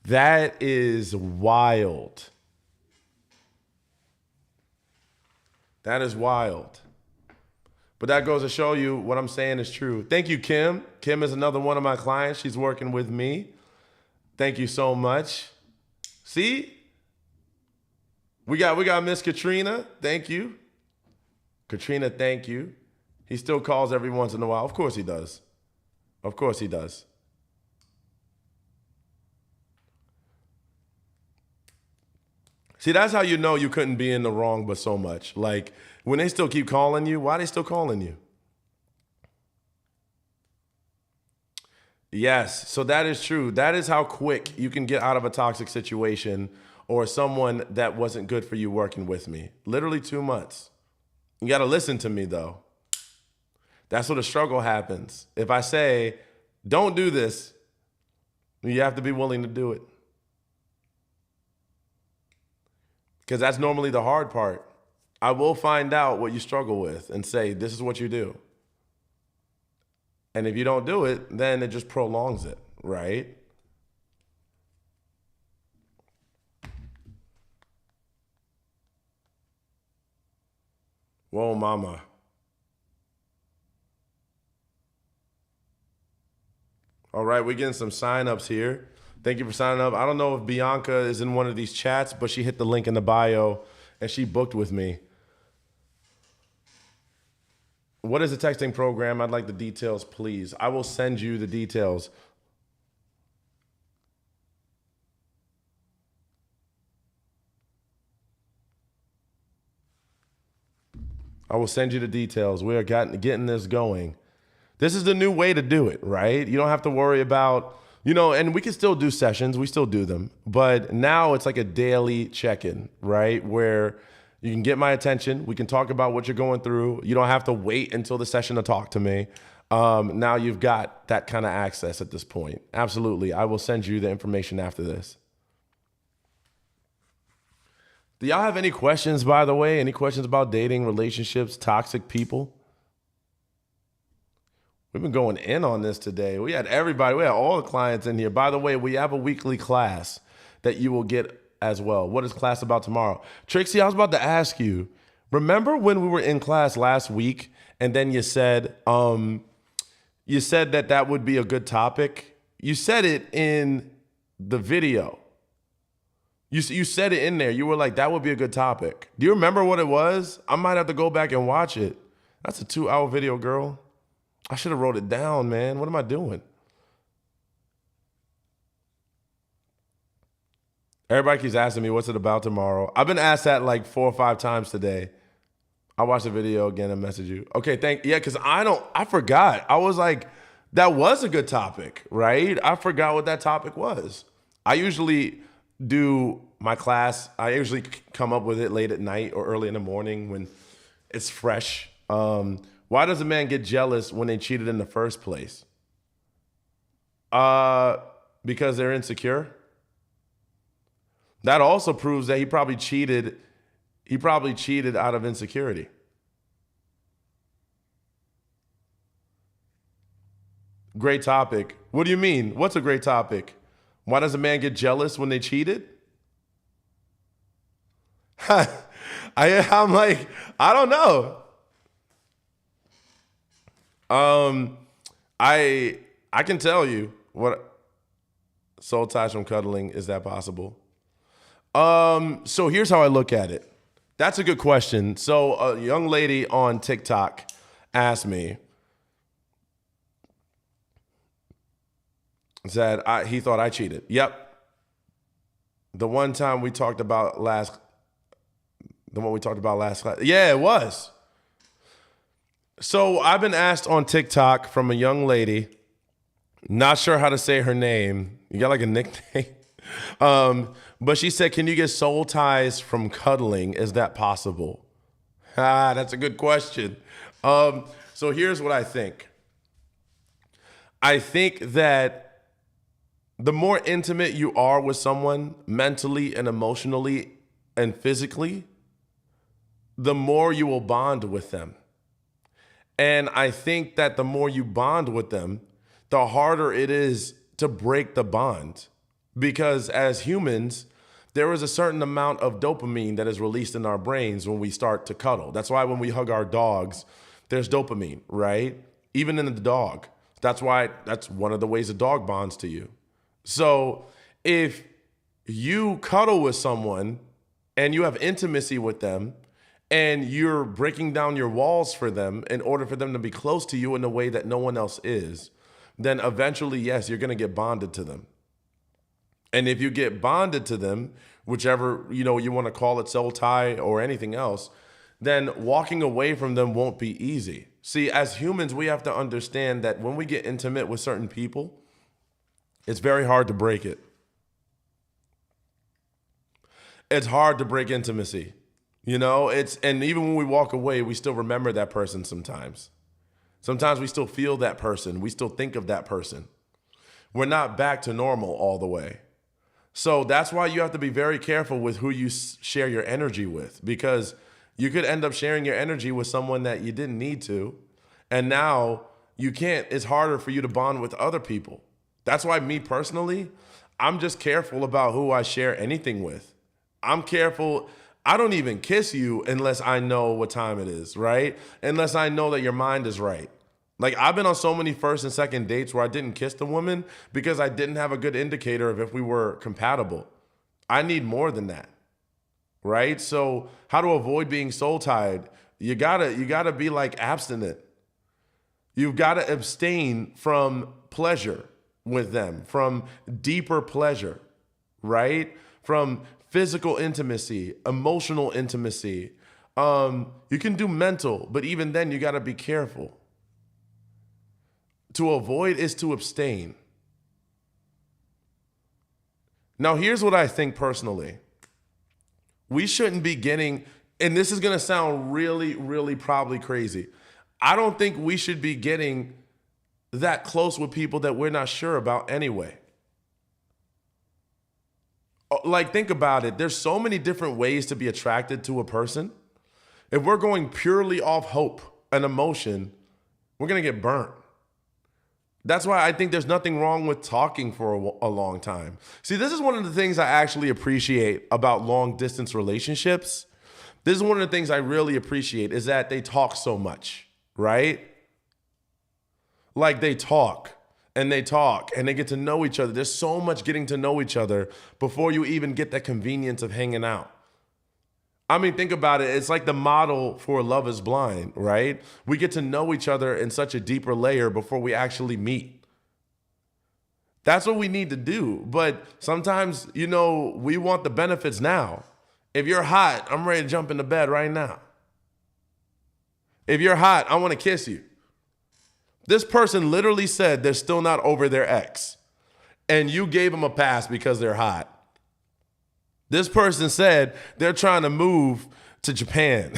That is wild. That is wild. But that goes to show you what I'm saying is true. Thank you, Kim. Kim is another one of my clients. She's working with me. Thank you so much. See? We got Miss Katrina. Thank you. Katrina, thank you. He still calls every once in a while. Of course he does. Of course he does. See, that's how you know you couldn't be in the wrong but so much. Like, when they still keep calling you, why are they still calling you? Yes, so that is true. That is how quick you can get out of a toxic situation or someone that wasn't good for you working with me. Literally 2 months. You got to listen to me, though. That's where the struggle happens. If I say, don't do this, you have to be willing to do it. Because that's normally the hard part. I will find out what you struggle with and say, this is what you do. And if you don't do it, then it just prolongs it, right? Whoa, mama. All right, we're getting some signups here. Thank you for signing up. I don't know if Bianca is in one of these chats, but she hit the link in the bio and she booked with me. What is the texting program? I'd like the details, please. I will send you the details. I will send you the details. We are getting this going. This is the new way to do it, right? You don't have to worry about, and we can still do sessions. We still do them. But now it's like a daily check-in, right? Where you can get my attention. We can talk about what you're going through. You don't have to wait until the session to talk to me. Now you've got that kind of access at this point. Absolutely. I will send you the information after this. Do y'all have any questions, by the way? Any questions about dating, relationships, toxic people? We've been going in on this today. We had everybody. We had all the clients in here. By the way, we have a weekly class that you will get as well. What is class about tomorrow? Trixie, I was about to ask you, remember when we were in class last week and then you said that would be a good topic? You said it in the video. You said it in there. You were like, that would be a good topic. Do you remember what it was? I might have to go back and watch it. That's a 2-hour video, girl. I should have wrote it down, man. What am I doing? Everybody keeps asking me, what's it about tomorrow? I've been asked that like 4 or 5 times today. I'll watch the video again and message you. Okay, yeah, because I forgot. I was like, that was a good topic, right? I forgot what that topic was. I usually do my class, I usually come up with it late at night or early in the morning when it's fresh. Why does a man get jealous when they cheated in the first place? Because they're insecure. That also proves that he probably cheated out of insecurity. Great topic. What do you mean? What's a great topic? Why does a man get jealous when they cheated? I'm like, I don't know. I can tell you what soul ties from cuddling. Is that possible? So here's how I look at it. That's a good question. So a young lady on TikTok asked me, said he thought I cheated. Yep. The one we talked about last class. Yeah, it was. So I've been asked on TikTok from a young lady, not sure how to say her name. You got like a nickname? But she said, can you get soul ties from cuddling? Is that possible? That's a good question. So here's what I think. I think that the more intimate you are with someone mentally and emotionally and physically, the more you will bond with them. And I think that the more you bond with them, the harder it is to break the bond. Because as humans, there is a certain amount of dopamine that is released in our brains when we start to cuddle. That's why when we hug our dogs, there's dopamine, right? Even in the dog. That's one of the ways a dog bonds to you. So if you cuddle with someone and you have intimacy with them and you're breaking down your walls for them in order for them to be close to you in a way that no one else is, then eventually, yes, you're going to get bonded to them. And if you get bonded to them, whichever, you want to call it, soul tie or anything else, then walking away from them won't be easy. See, as humans, we have to understand that when we get intimate with certain people, it's very hard to break it. It's hard to break intimacy. And even when we walk away, we still remember that person sometimes. Sometimes we still feel that person. We still think of that person. We're not back to normal all the way. So that's why you have to be very careful with who you share your energy with, because you could end up sharing your energy with someone that you didn't need to. And now you can't. It's harder for you to bond with other people. That's why me personally, I'm just careful about who I share anything with. I'm careful. I don't even kiss you unless I know what time it is, right? Unless I know that your mind is right. Like, I've been on so many first and second dates where I didn't kiss the woman because I didn't have a good indicator of if we were compatible. I need more than that, right? So how to avoid being soul tied? You gotta be like abstinent. You've got to abstain from pleasure with them, from deeper pleasure, right? From physical intimacy, emotional intimacy. You can do mental, but even then you got to be careful. To avoid is to abstain. Now, here's what I think personally. We shouldn't be getting, and this is going to sound really, really probably crazy. I don't think we should be getting that close with people that we're not sure about anyway. Like, think about it. There's so many different ways to be attracted to a person. If we're going purely off hope and emotion, we're going to get burnt. That's why I think there's nothing wrong with talking for a long time. See, this is one of the things I actually appreciate about long distance relationships. This is one of the things I really appreciate is that they talk so much, right? Like, they talk and they get to know each other. There's so much getting to know each other before you even get that convenience of hanging out. I mean, think about it. It's like the model for Love is Blind, right? We get to know each other in such a deeper layer before we actually meet. That's what we need to do. But sometimes, we want the benefits now. If you're hot, I'm ready to jump into bed right now. If you're hot, I want to kiss you. This person literally said they're still not over their ex, and you gave them a pass because they're hot. This person said they're trying to move to Japan,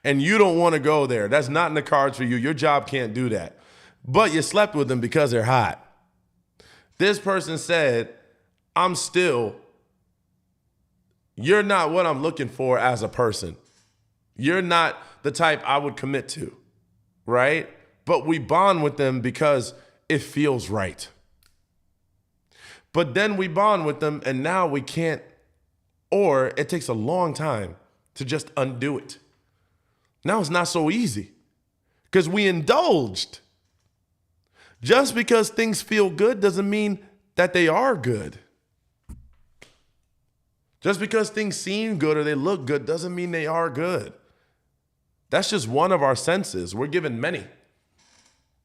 and you don't want to go there. That's not in the cards for you. Your job can't do that. But you slept with them because they're hot. This person said, you're not what I'm looking for as a person. You're not the type I would commit to, right? But we bond with them because it feels right. But then we bond with them and now we can't, or it takes a long time to just undo it. Now it's not so easy because we indulged. Just because things feel good doesn't mean that they are good. Just because things seem good or they look good doesn't mean they are good. That's just one of our senses. We're given many.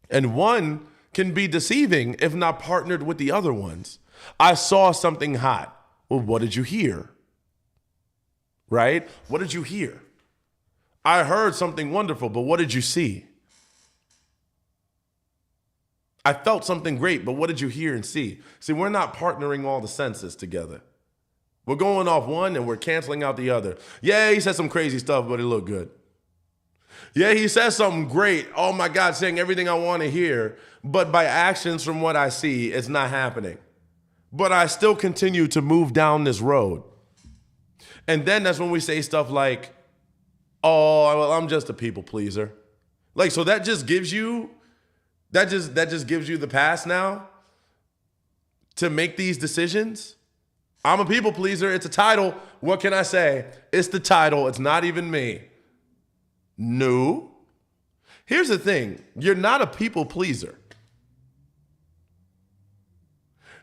And one can be deceiving if not partnered with the other ones. I saw something hot. Well, what did you hear? Right? What did you hear? I heard something wonderful, but what did you see? I felt something great, but what did you hear and see? See, we're not partnering all the senses together. We're going off one and we're canceling out the other. Yeah, he said some crazy stuff, but it looked good. Yeah, he says something great. Oh my God, saying everything I want to hear. But by actions from what I see, it's not happening. But I still continue to move down this road. And then that's when we say stuff like, oh, well, I'm just a people pleaser. Like, so that just gives you, that just gives you the pass now to make these decisions. I'm a people pleaser. It's a title. What can I say? It's the title. It's not even me. No. Here's the thing. You're not a people pleaser.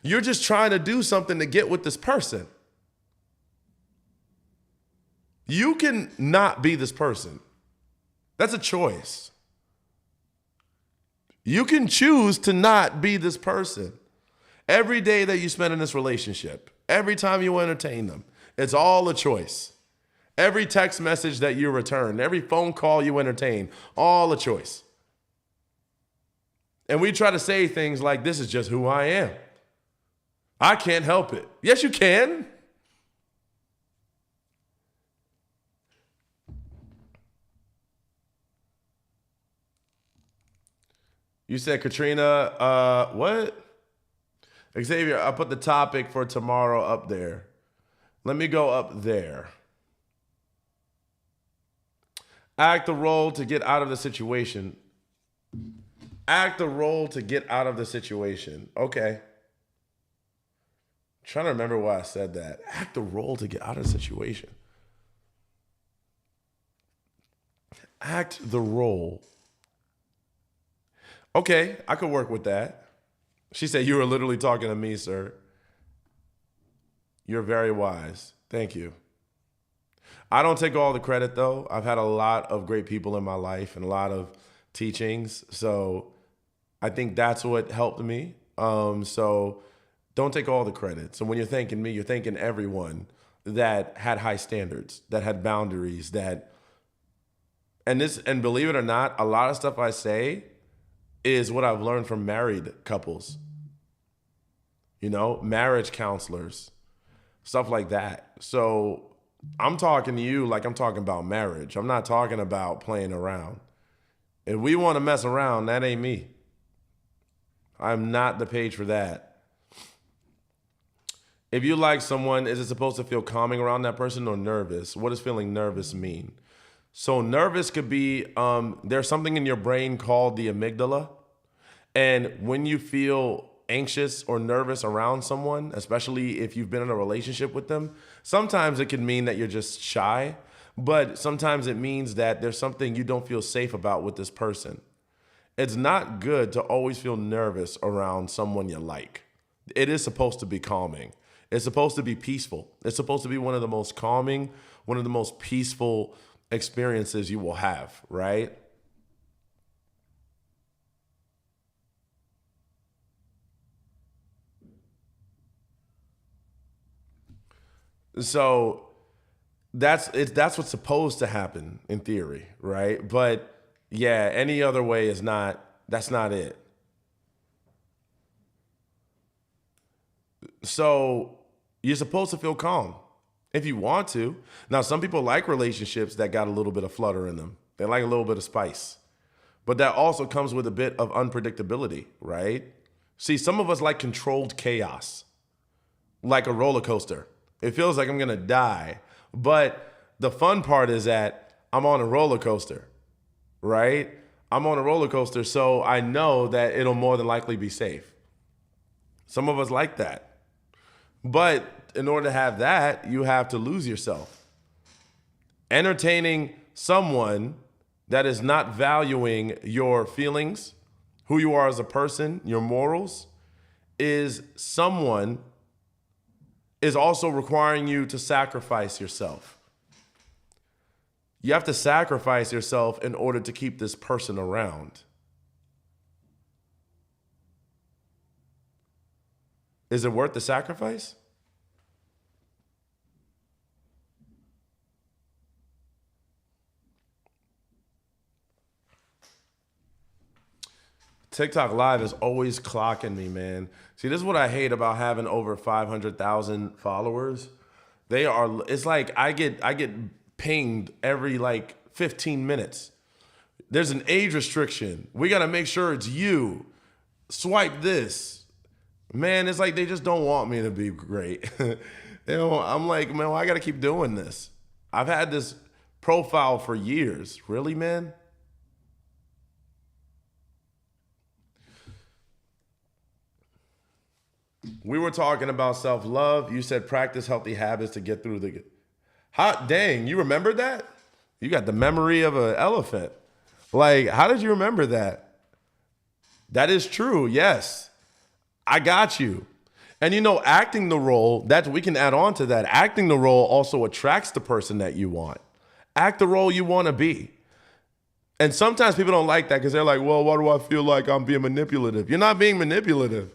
You're just trying to do something to get with this person. You can not be this person. That's a choice. You can choose to not be this person. Every day that you spend in this relationship, every time you entertain them, it's all a choice. Every text message that you return, every phone call you entertain, all a choice. And we try to say things like, this is just who I am. I can't help it. Yes, you can. You said, Katrina, what? Xavier, I put the topic for tomorrow up there. Let me go up there. Act the role to get out of the situation. Act the role to get out of the situation. Okay. I'm trying to remember why I said that. Act the role to get out of the situation. Act the role. Okay, I could work with that. She said, you were literally talking to me, sir. You're very wise. Thank you. I don't take all the credit, though. I've had a lot of great people in my life and a lot of teachings. So I think that's what helped me. So don't take all the credit. So when you're thanking me, you're thanking everyone that had high standards, that had boundaries, and believe it or not, a lot of stuff I say is what I've learned from married couples. Marriage counselors, stuff like that. So I'm talking to you like I'm talking about marriage. I'm not talking about playing around. If we want to mess around, that ain't me. I'm not the page for that. If you like someone, is it supposed to feel calming around that person or nervous? What does feeling nervous mean? So nervous could be, there's something in your brain called the amygdala. And when you feel anxious or nervous around someone, especially if you've been in a relationship with them, sometimes it can mean that you're just shy, but sometimes it means that there's something you don't feel safe about with this person. It's not good to always feel nervous around someone you like. It is supposed to be calming. It's supposed to be peaceful. It's supposed to be one of the most calming, one of the most peaceful experiences you will have, right? So that's what's supposed to happen in theory, right? But yeah, any other way is not that's not it. So you're supposed to feel calm if you want to. Now, some people like relationships that got a little bit of flutter in them. They like a little bit of spice. But that also comes with a bit of unpredictability, right? See, some of us like controlled chaos, like a roller coaster. It feels like I'm gonna die. But the fun part is that I'm on a roller coaster, right? I'm on a roller coaster, so I know that it'll more than likely be safe. Some of us like that. But in order to have that, you have to lose yourself. Entertaining someone that is not valuing your feelings, who you are as a person, your morals, is also requiring you to sacrifice yourself. You have to sacrifice yourself in order to keep this person around. Is it worth the sacrifice? TikTok Live is always clocking me, man. See, this is what I hate about having over 500,000 followers. It's like I get pinged every like 15 minutes. There's an age restriction. We got to make sure it's you. Swipe this. Man, it's like they just don't want me to be great. I'm like, man, I got to keep doing this. I've had this profile for years. Really, man? We were talking about self-love. You said practice healthy habits to get through the hot dang, you remember that? You got the memory of an elephant. Like, how did you remember that? That is true, yes. I got you. And you know, acting the role, that we can add on to that. Acting the role also attracts the person that you want. Act the role you want to be. And sometimes people don't like that because they're like, well, why do I feel like I'm being manipulative? You're not being manipulative.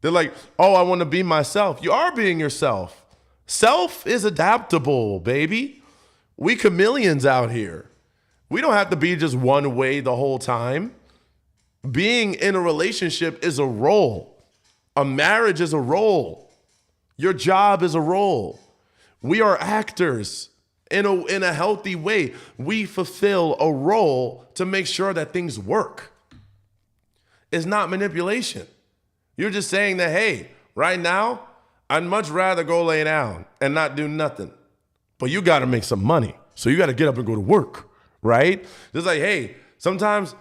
They're like, oh, I want to be myself. You are being yourself. Self is adaptable, baby. We chameleons out here. We don't have to be just one way the whole time. Being in a relationship is a role. A marriage is a role. Your job is a role. We are actors in a healthy way. We fulfill a role to make sure that things work. It's not manipulation. You're just saying that, hey, right now, I'd much rather go lay down and not do nothing. But you got to make some money. So you got to get up and go to work, right? Just like, hey, sometimes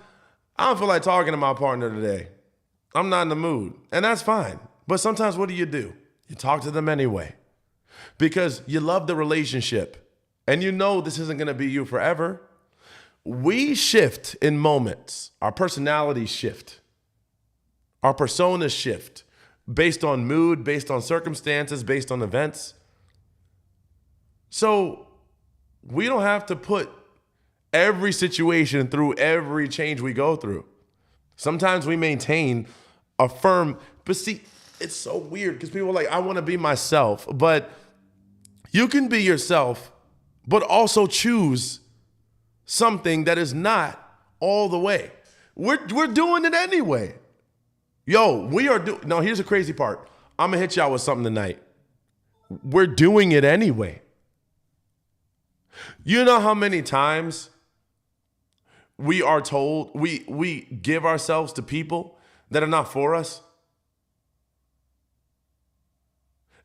I don't feel like talking to my partner today. I'm not in the mood. And that's fine. But sometimes what do? You talk to them anyway. Because you love the relationship. And you know this isn't going to be you forever. We shift in moments. Our personalities shift. Our personas shift based on mood, based on circumstances, based on events. So we don't have to put every situation through every change we go through. Sometimes we maintain a firm, but see, it's so weird because people are like, I want to be myself, but you can be yourself, but also choose something that is not all the way. We're doing it anyway. Yo, now here's the crazy part. I'm gonna hit y'all with something tonight. We're doing it anyway. You know how many times we are told we give ourselves to people that are not for us?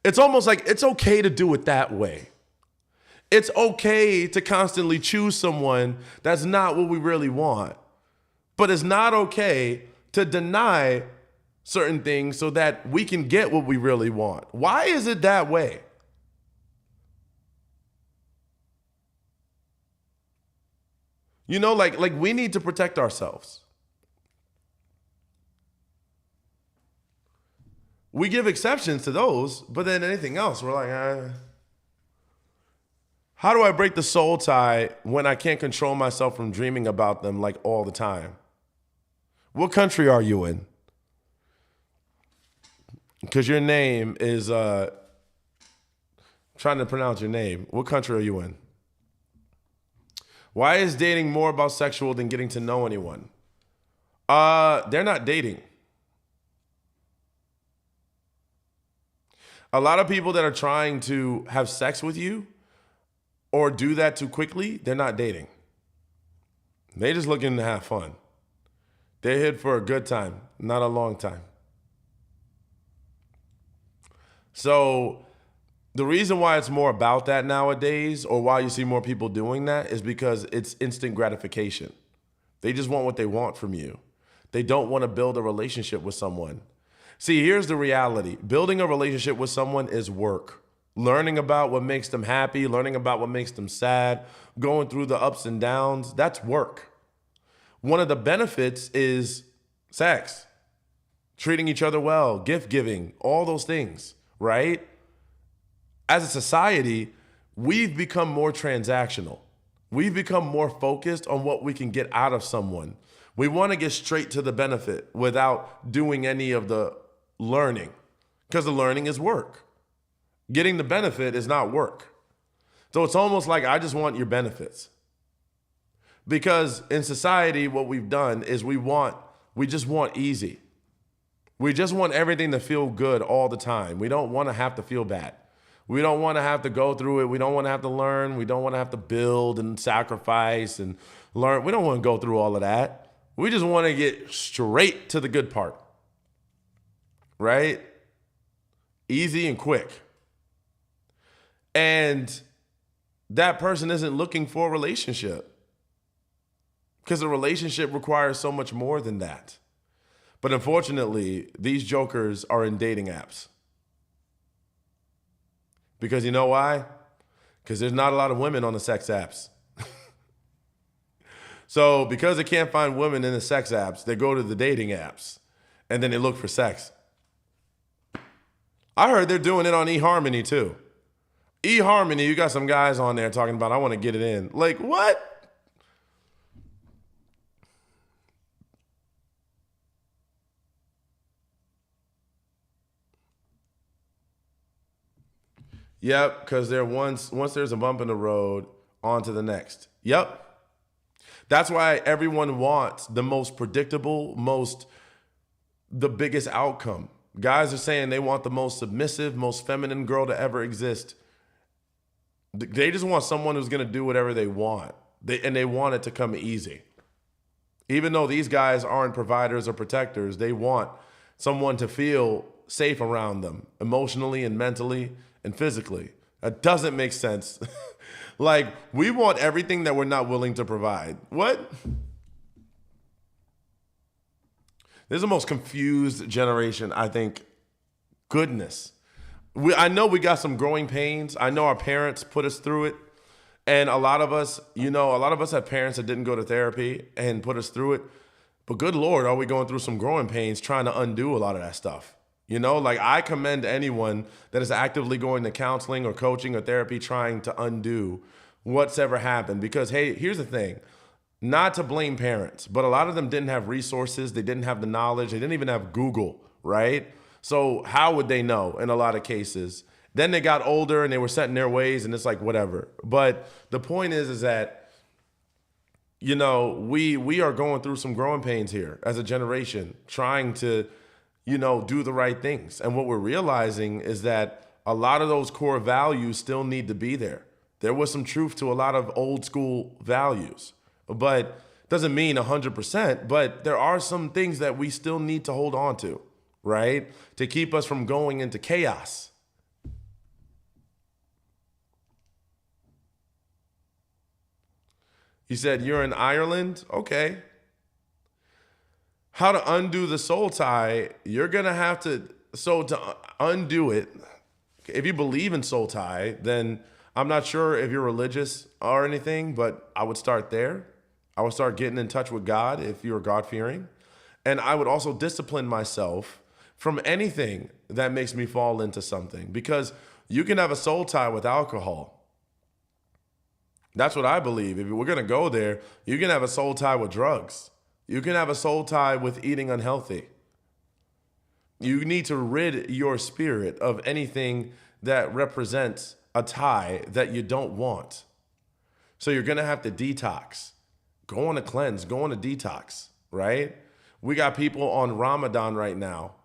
It's almost like it's okay to do it that way. It's okay to constantly choose someone that's not what we really want. But it's not okay to deny certain things so that we can get what we really want. Why is it that way? You know, like we need to protect ourselves. We give exceptions to those, but then anything else, we're like, how do I break the soul tie when I can't control myself from dreaming about them like all the time? What country are you in? Because your name is, trying to pronounce your name. What country are you in? Why is dating more about sexual than getting to know anyone? They're not dating. A lot of people that are trying to have sex with you or do that too quickly, they're not dating. They just looking to have fun. They're here for a good time, not a long time. So the reason why it's more about that nowadays, or why you see more people doing that, is because it's instant gratification. They just want what they want from you. They don't want to build a relationship with someone. See, here's the reality. Building a relationship with someone is work. Learning about what makes them happy, learning about what makes them sad, going through the ups and downs, that's work. One of the benefits is sex, treating each other well, gift giving, all those things, right? As a society, we've become more transactional. We've become more focused on what we can get out of someone. We want to get straight to the benefit without doing any of the learning, because the learning is work. Getting the benefit is not work. So it's almost like I just want your benefits. Because in society, what we've done is we just want easy. We just want everything to feel good all the time. We don't want to have to feel bad. We don't want to have to go through it. We don't want to have to learn. We don't want to have to build and sacrifice and learn. We don't want to go through all of that. We just want to get straight to the good part. Right? Easy and quick. And that person isn't looking for a relationship, because a relationship requires so much more than that. But unfortunately, these jokers are in dating apps. Because you know why? Because there's not a lot of women on the sex apps. So because they can't find women in the sex apps, they go to the dating apps and then they look for sex. I heard they're doing it on eHarmony too. eHarmony, you got some guys on there talking about, I want to get it in. Like, what? Yep, because once there's a bump in the road, on to the next. Yep. That's why everyone wants the most predictable, the biggest outcome. Guys are saying they want the most submissive, most feminine girl to ever exist. They just want someone who's going to do whatever they want. They want it to come easy. Even though these guys aren't providers or protectors, they want someone to feel safe around them emotionally and mentally and physically. That doesn't make sense. Like, we want everything that we're not willing to provide. What? This is the most confused generation, I think. Goodness. I know we got some growing pains. I know our parents put us through it. And a lot of us have parents that didn't go to therapy and put us through it. But good Lord, are we going through some growing pains trying to undo a lot of that stuff? You know, like, I commend anyone that is actively going to counseling or coaching or therapy trying to undo what's ever happened. Because, hey, here's the thing. Not to blame parents, but a lot of them didn't have resources. They didn't have the knowledge. They didn't even have Google, right? So how would they know in a lot of cases? Then they got older and they were set in their ways, and it's like, whatever. But the point is that, you know, we are going through some growing pains here as a generation, trying to, you know, do the right things. And what we're realizing is that a lot of those core values still need to be there. There was some truth to a lot of old school values, but doesn't mean 100%, but there are some things that we still need to hold on to, right? To keep us from going into chaos. He said, you're in Ireland? Okay. How to undo the soul tie, you're going to have to, so to undo it, if you believe in soul tie, then I'm not sure if you're religious or anything, but I would start there. I would start getting in touch with God if you're God-fearing. And I would also discipline myself from anything that makes me fall into something, because you can have a soul tie with alcohol. That's what I believe. If we're going to go there, you can have a soul tie with drugs. You can have a soul tie with eating unhealthy. You need to rid your spirit of anything that represents a tie that you don't want. So you're going to have to detox. Go on a cleanse, go on a detox, right? We got people on Ramadan right now.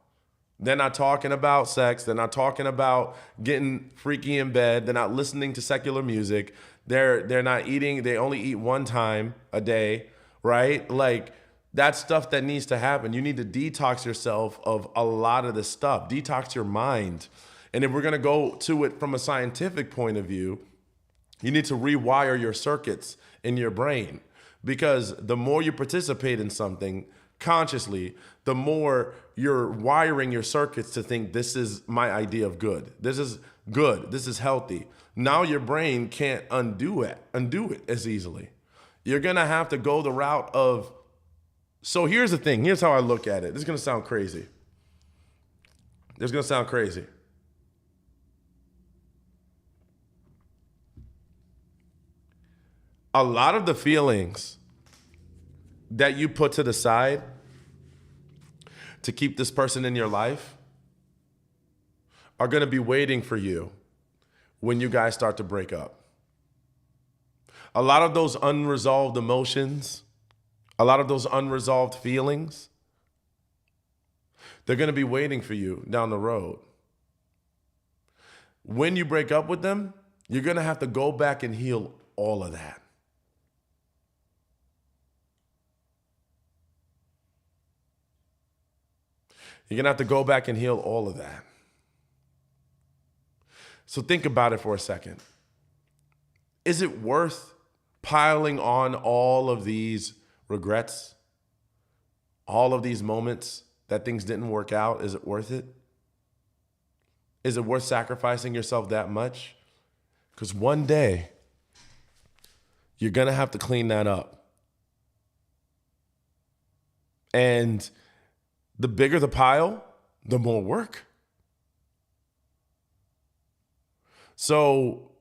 They're not talking about sex. They're not talking about getting freaky in bed. They're not listening to secular music. They're not eating. They only eat one time a day, right? Like, that's stuff that needs to happen. You need to detox yourself of a lot of this stuff. Detox your mind. And if we're going to go to it from a scientific point of view, you need to rewire your circuits in your brain, because the more you participate in something consciously, the more you're wiring your circuits to think, this is my idea of good. This is good. This is healthy. Now your brain can't undo it as easily. You're going to have to go the route of, so here's the thing. Here's how I look at it. This is going to sound crazy. A lot of the feelings that you put to the side to keep this person in your life are going to be waiting for you when you guys start to break up. A lot of those unresolved emotions, a lot of those unresolved feelings, they're going to be waiting for you down the road. When you break up with them, you're going to have to go back and heal all of that. You're going to have to go back and heal all of that. So think about it for a second. Is it worth piling on all of these regrets, all of these moments that things didn't work out? Is it worth it? Is it worth sacrificing yourself that much? Because one day, you're going to have to clean that up. And the bigger the pile, the more work. So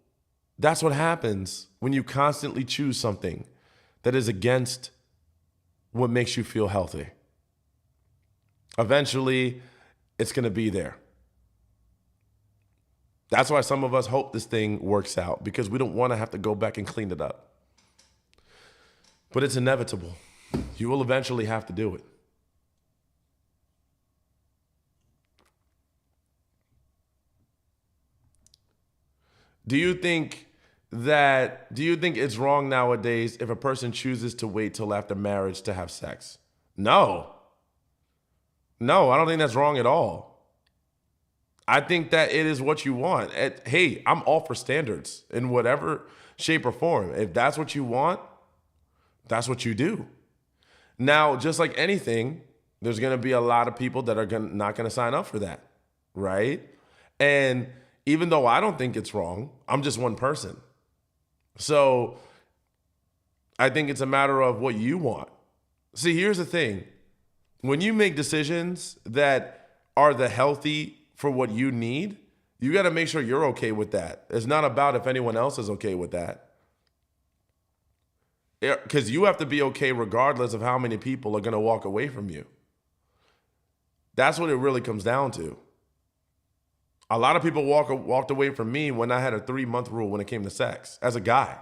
that's what happens when you constantly choose something that is against what makes you feel healthy. Eventually, it's going to be there. That's why some of us hope this thing works out, because we don't want to have to go back and clean it up. But it's inevitable. You will eventually have to do it. Do you think it's wrong nowadays if a person chooses to wait till after marriage to have sex? No. No, I don't think that's wrong at all. I think that it is what you want. Hey, I'm all for standards in whatever shape or form. If that's what you want, that's what you do. Now, just like anything, there's going to be a lot of people that are not going to sign up for that, right? And even though I don't think it's wrong, I'm just one person. So I think it's a matter of what you want. See, here's the thing. When you make decisions that are the healthy for what you need, you got to make sure you're okay with that. It's not about if anyone else is okay with that. Because you have to be okay regardless of how many people are going to walk away from you. That's what it really comes down to. A lot of people walked away from me when I had a 3-month rule when it came to sex as a guy.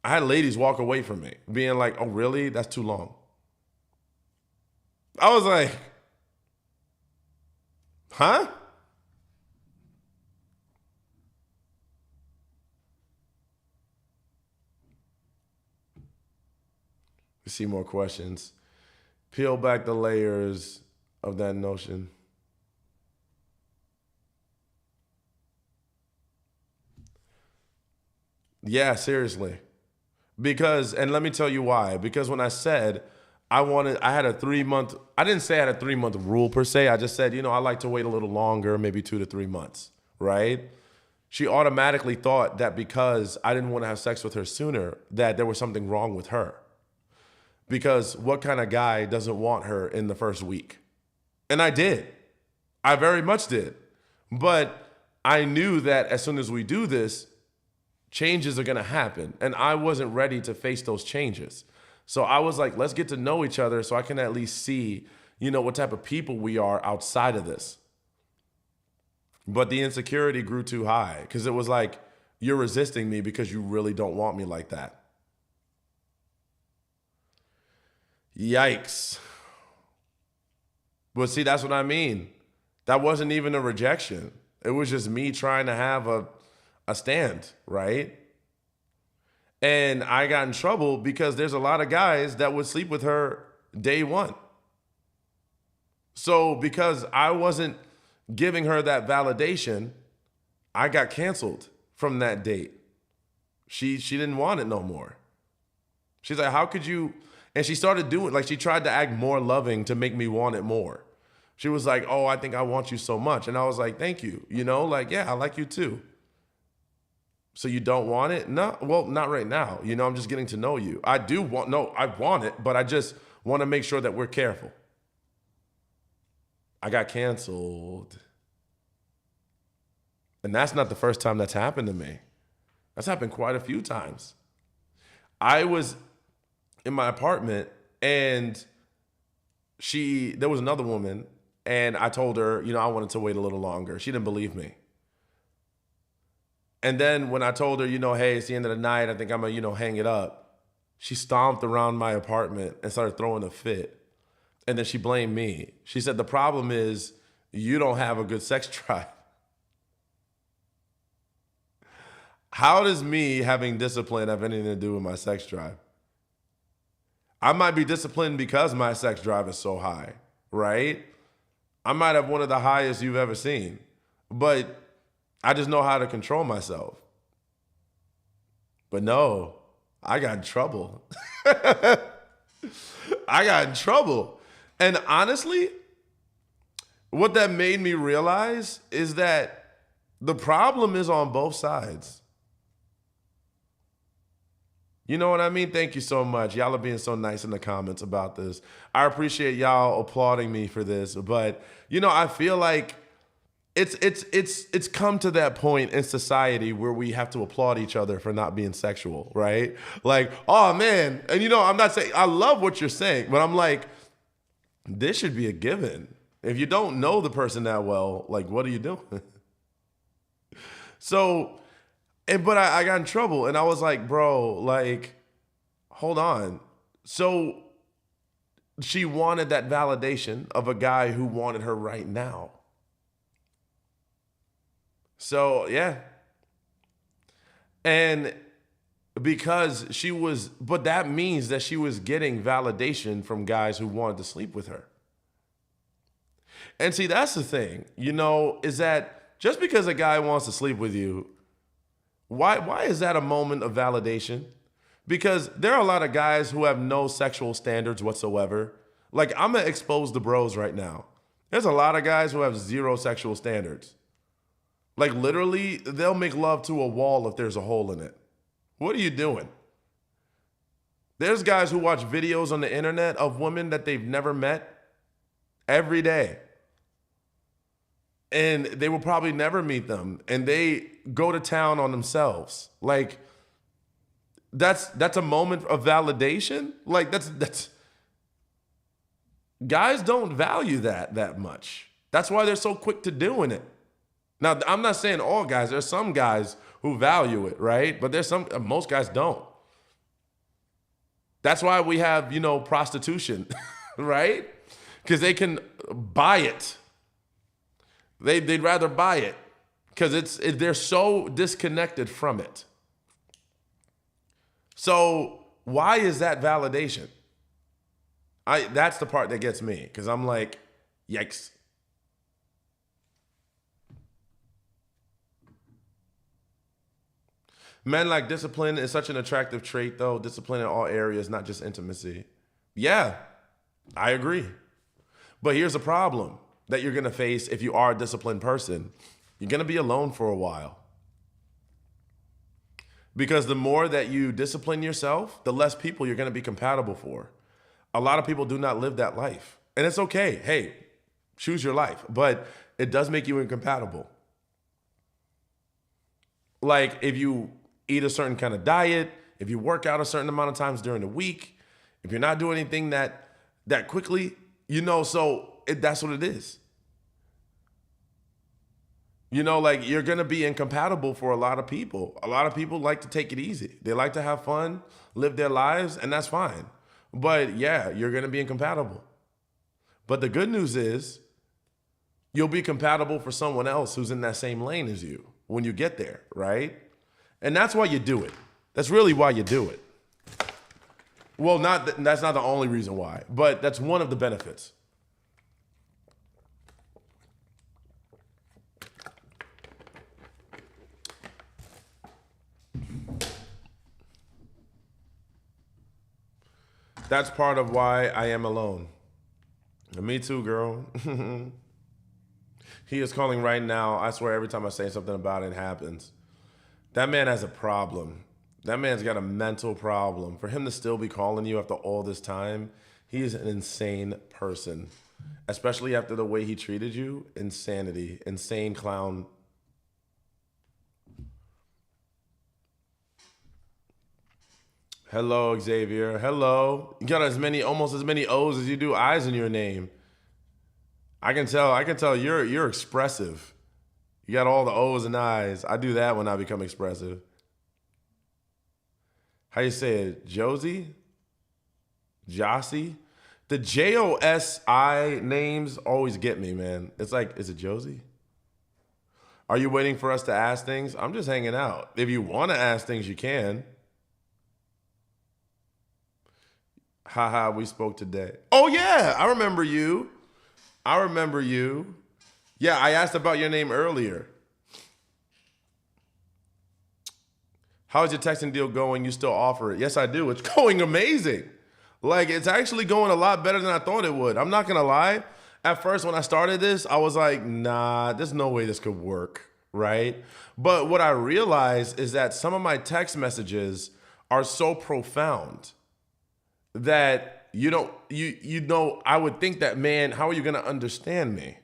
I had ladies walk away from me being like, oh, really? That's too long. I was like, huh? We see more questions. Peel back the layers of that notion. Yeah, seriously. Because, and let me tell you why. Because when I said I had a 3-month, I didn't say I had a 3-month rule per se. I just said, I like to wait a little longer, maybe 2 to 3 months, right? She automatically thought that because I didn't want to have sex with her sooner, that there was something wrong with her. Because what kind of guy doesn't want her in the first week? And I did. I very much did. But I knew that as soon as we do this, changes are going to happen. And I wasn't ready to face those changes. So I was like, let's get to know each other so I can at least see, what type of people we are outside of this. But the insecurity grew too high because it was like, you're resisting me because you really don't want me like that. Yikes. But see, that's what I mean. That wasn't even a rejection. It was just me trying to have a stand, right? And I got in trouble because there's a lot of guys that would sleep with her day one. So because I wasn't giving her that validation, I got canceled from that date. She didn't want it no more. She's like, how could you? And she started doing, like, she tried to act more loving to make me want it more. She was like, oh, I think I want you so much. And I was like, thank you. Like, yeah, I like you too. So you don't want it? No, well, not right now. I'm just getting to know you. I want it, but I just want to make sure that we're careful. I got canceled. And that's not the first time that's happened to me. That's happened quite a few times. I was in my apartment and there was another woman, and I told her, I wanted to wait a little longer. She didn't believe me. And then when I told her, hey, it's the end of the night, I think I'm gonna, hang it up, she stomped around my apartment and started throwing a fit. And then she blamed me. She said, the problem is you don't have a good sex drive. How does me having discipline have anything to do with my sex drive? I might be disciplined because my sex drive is so high, right? I might have one of the highest you've ever seen, but I just know how to control myself. But no, I got in trouble. I got in trouble. And honestly, what that made me realize is that the problem is on both sides. You know what I mean? Thank you so much. Y'all are being so nice in the comments about this. I appreciate y'all applauding me for this, but I feel like it's come to that point in society where we have to applaud each other for not being sexual, right? Like, oh man, and I'm not saying I love what you're saying, but I'm like, this should be a given. If you don't know the person that well, like, what are you doing? But I got in trouble, and I was like, bro, like, hold on. So she wanted that validation of a guy who wanted her right now. So, yeah. And because but that means that she was getting validation from guys who wanted to sleep with her. And see, that's the thing, is that just because a guy wants to sleep with you, why is that a moment of validation? Because there are a lot of guys who have no sexual standards whatsoever. Like, I'm going to expose the bros right now. There's a lot of guys who have zero sexual standards. Like, literally, they'll make love to a wall if there's a hole in it. What are you doing? There's guys who watch videos on the internet of women that they've never met every day. And they will probably never meet them. And they go to town on themselves. Like, that's a moment of validation. Like, that's guys don't value that much. That's why they're so quick to doing it. Now, I'm not saying all guys. There's some guys who value it, right? But most guys don't. That's why we have, prostitution, right? Because they can buy it. They'd rather buy it because they're so disconnected from it. So why is that validation? That's the part that gets me, because I'm like, yikes. Men like discipline is such an attractive trait, though. Discipline in all areas, not just intimacy. Yeah, I agree. But here's the problem that you're going to face if you are a disciplined person. You're going to be alone for a while. Because the more that you discipline yourself, the less people you're going to be compatible for. A lot of people do not live that life. And it's okay. Hey, choose your life. But it does make you incompatible. Like if you eat a certain kind of diet, if you work out a certain amount of times during the week, if you're not doing anything that quickly, that's what it is. Like you're gonna be incompatible for a lot of people. A lot of people like to take it easy. They like to have fun, live their lives, and that's fine. But yeah, you're gonna be incompatible. But the good news is you'll be compatible for someone else who's in that same lane as you when you get there, right? And that's why you do it. That's really why you do it. Well, that's not the only reason why, but that's one of the benefits. That's part of why I am alone. And me too, girl. He is calling right now. I swear every time I say something about it, it happens. That man has a problem. That man's got a mental problem. For him to still be calling you after all this time, he is an insane person. Especially after the way he treated you. Insanity. Insane clown. Hello, Xavier. Hello. You got almost as many O's as you do I's in your name. I can tell you're expressive. You got all the O's and I's. I do that when I become expressive. How you say it? Josie? Jossie? The Josi names always get me, man. It's like, is it Josie? Are you waiting for us to ask things? I'm just hanging out. If you want to ask things, you can. Haha, we spoke today. Oh, yeah, I remember you. Yeah, I asked about your name earlier. How's your texting deal going? You still offer it? Yes, I do. It's going amazing. Like, it's actually going a lot better than I thought it would. I'm not going to lie. At first, when I started this, I was like, nah, there's no way this could work, right? But what I realized is that some of my text messages are so profound that I would think that, man, how are you going to understand me?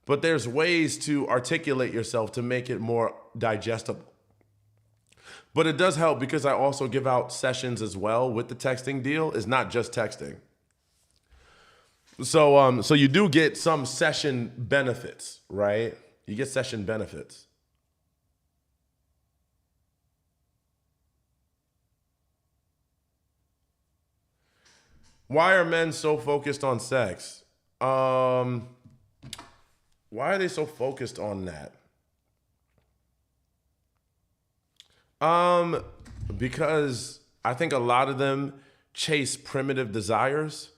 But there's ways to articulate yourself to make it more digestible. But it does help because I also give out sessions as well with the texting deal. It's not just texting. So you do get some session benefits, right? You get session benefits. Why are men so focused on sex? Why are they so focused on that? Because I think a lot of them chase primitive desires.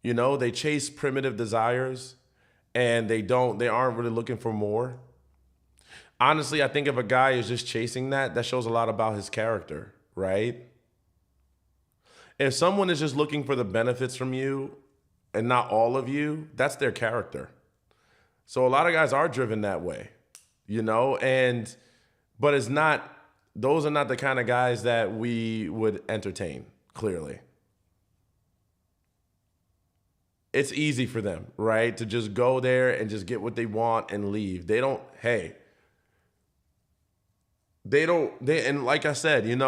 They chase primitive desires and they aren't really looking for more. Honestly, I think if a guy is just chasing that shows a lot about his character, right? If someone is just looking for the benefits from you and not all of you, that's their character. So a lot of guys are driven that way, but those are not the kind of guys that we would entertain, clearly. It's easy for them, right? To just go there and just get what they want and leave. And like I said,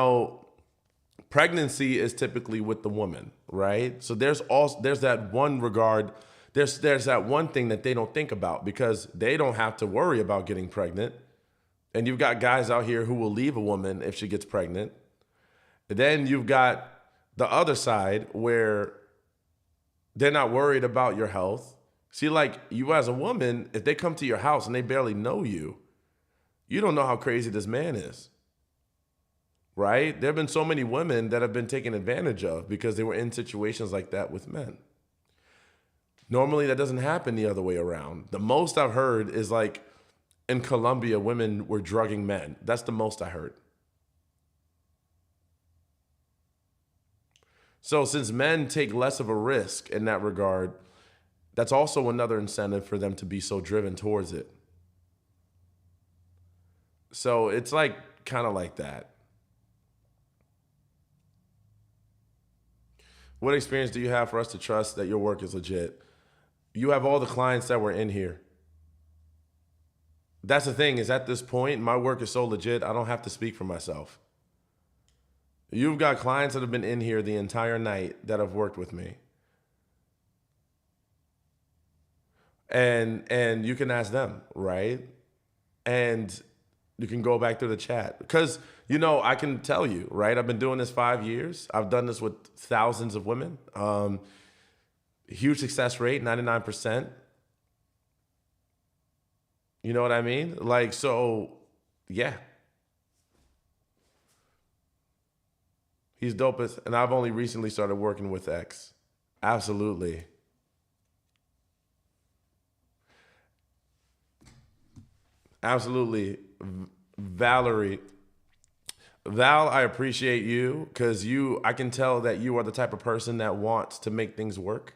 pregnancy is typically with the woman, right? So there's that one regard, there's that one thing that they don't think about because they don't have to worry about getting pregnant. And you've got guys out here who will leave a woman if she gets pregnant. And then you've got the other side where they're not worried about your health. See, like you as a woman, if they come to your house and they barely know you, you don't know how crazy this man is. Right? There have been so many women that have been taken advantage of because they were in situations like that with men. Normally, that doesn't happen the other way around. The most I've heard is like in Colombia, women were drugging men. That's the most I heard. So since men take less of a risk in that regard, that's also another incentive for them to be so driven towards it. So it's like kind of like that. What experience do you have for us to trust that your work is legit? You have all the clients that were in here. That's the thing, is at this point, my work is so legit, I don't have to speak for myself. You've got clients that have been in here the entire night that have worked with me. And you can ask them, right? And you can go back to the chat. Because, I can tell you, right? I've been doing this 5 years. I've done this with thousands of women. Huge success rate, 99%. You know what I mean? Like, so, yeah. He's dopest. And I've only recently started working with X. Absolutely. Absolutely. Valerie. Val, I appreciate you because I can tell that you are the type of person that wants to make things work.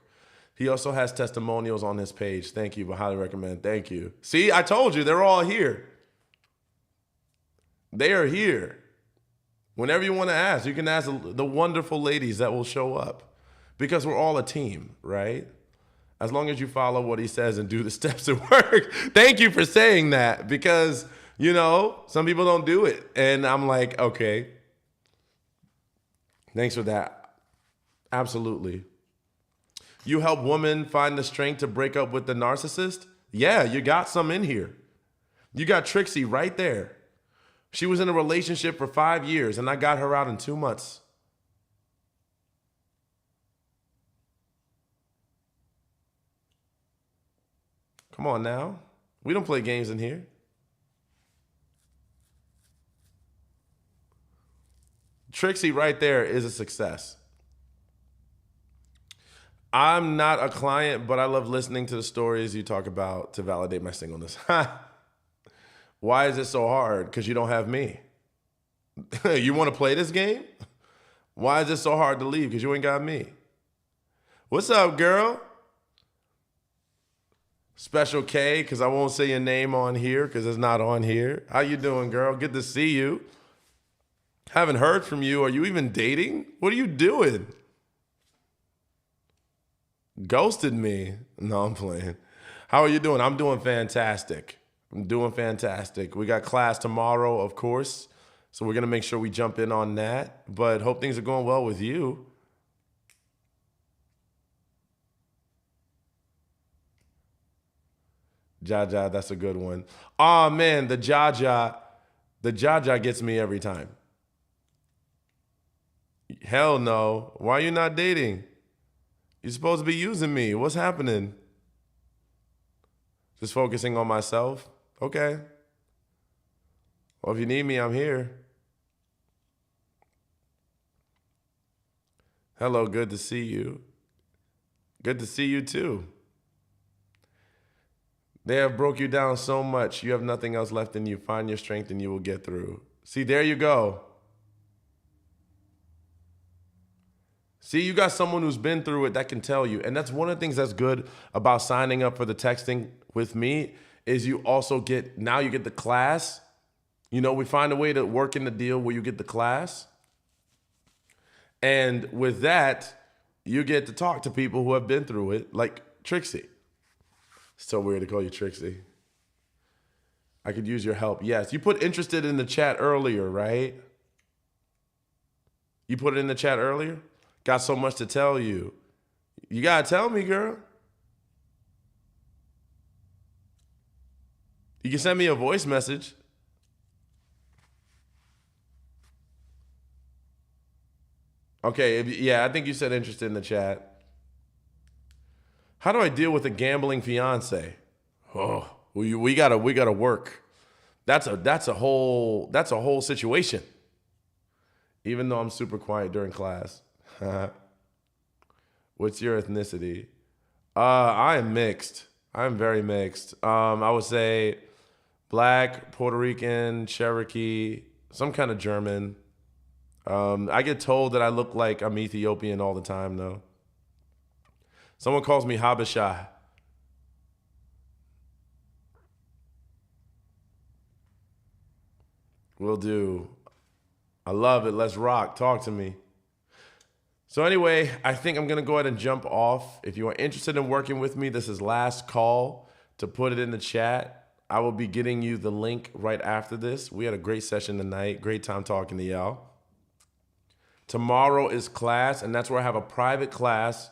He also has testimonials on his page. Thank you, but highly recommend. Thank you. See, I told you, they're all here. They are here. Whenever you want to ask, you can ask the wonderful ladies that will show up because we're all a team, right? As long as you follow what he says and do the steps at work. Thank you for saying that because, some people don't do it. And I'm like, okay. Thanks for that. Absolutely. You help women find the strength to break up with the narcissist? Yeah, you got some in here. You got Trixie right there. She was in a relationship for 5 years and I got her out in 2 months. Come on now. We don't play games in here. Trixie right there is a success. I'm not a client, but I love listening to the stories you talk about to validate my singleness. Why is it so hard? Because you don't have me. You want to play this game? Why is it so hard to leave? Because you ain't got me. What's up, girl? Special K, because I won't say your name on here because it's not on here. How you doing, girl? Good to see you. Haven't heard from you. Are you even dating? What are you doing? Ghosted me. No, I'm playing. How are you doing? I'm doing fantastic. I'm doing fantastic. We got class tomorrow, of course. So we're going to make sure we jump in on that. But hope things are going well with you. Jaja, that's a good one. Oh, man, the Jaja gets me every time. Hell no. Why are you not dating? You're supposed to be using me. What's happening? Just focusing on myself? Okay. Well, if you need me, I'm here. Hello, good to see you. Good to see you too. They have broke you down so much, you have nothing else left in you. Find your strength and you will get through. See, there you go. See, you got someone who's been through it that can tell you. And that's one of the things that's good about signing up for the texting with me is you get the class. We find a way to work in the deal where you get the class. And with that, you get to talk to people who have been through it, like Trixie. It's so weird to call you Trixie. I could use your help. Yes, you put interested in the chat earlier, right? You put it in the chat earlier? Got so much to tell you. You got to tell me, girl. You can send me a voice message. Okay, yeah, I think you said interested in the chat. How do I deal with a gambling fiance? Oh, we gotta work. That's a whole situation. Even though I'm super quiet during class. What's your ethnicity? I am mixed. I'm very mixed. I would say Black, Puerto Rican, Cherokee, some kind of German. I get told that I look like I'm Ethiopian all the time, though. Someone calls me Habesha. Will do. I love it. Let's rock. Talk to me. So anyway, I think I'm gonna go ahead and jump off. If you are interested in working with me, this is last call to put it in the chat. I will be getting you the link right after this. We had a great session tonight. Great time talking to y'all. Tomorrow is class, and that's where I have a private class,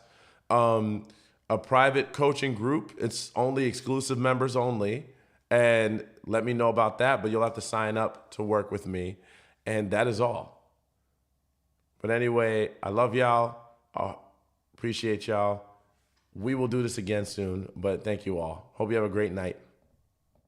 a private coaching group. It's only exclusive members only. And let me know about that, but you'll have to sign up to work with me. And that is all. But anyway, I love y'all. Appreciate y'all. We will do this again soon, but thank you all. Hope you have a great night.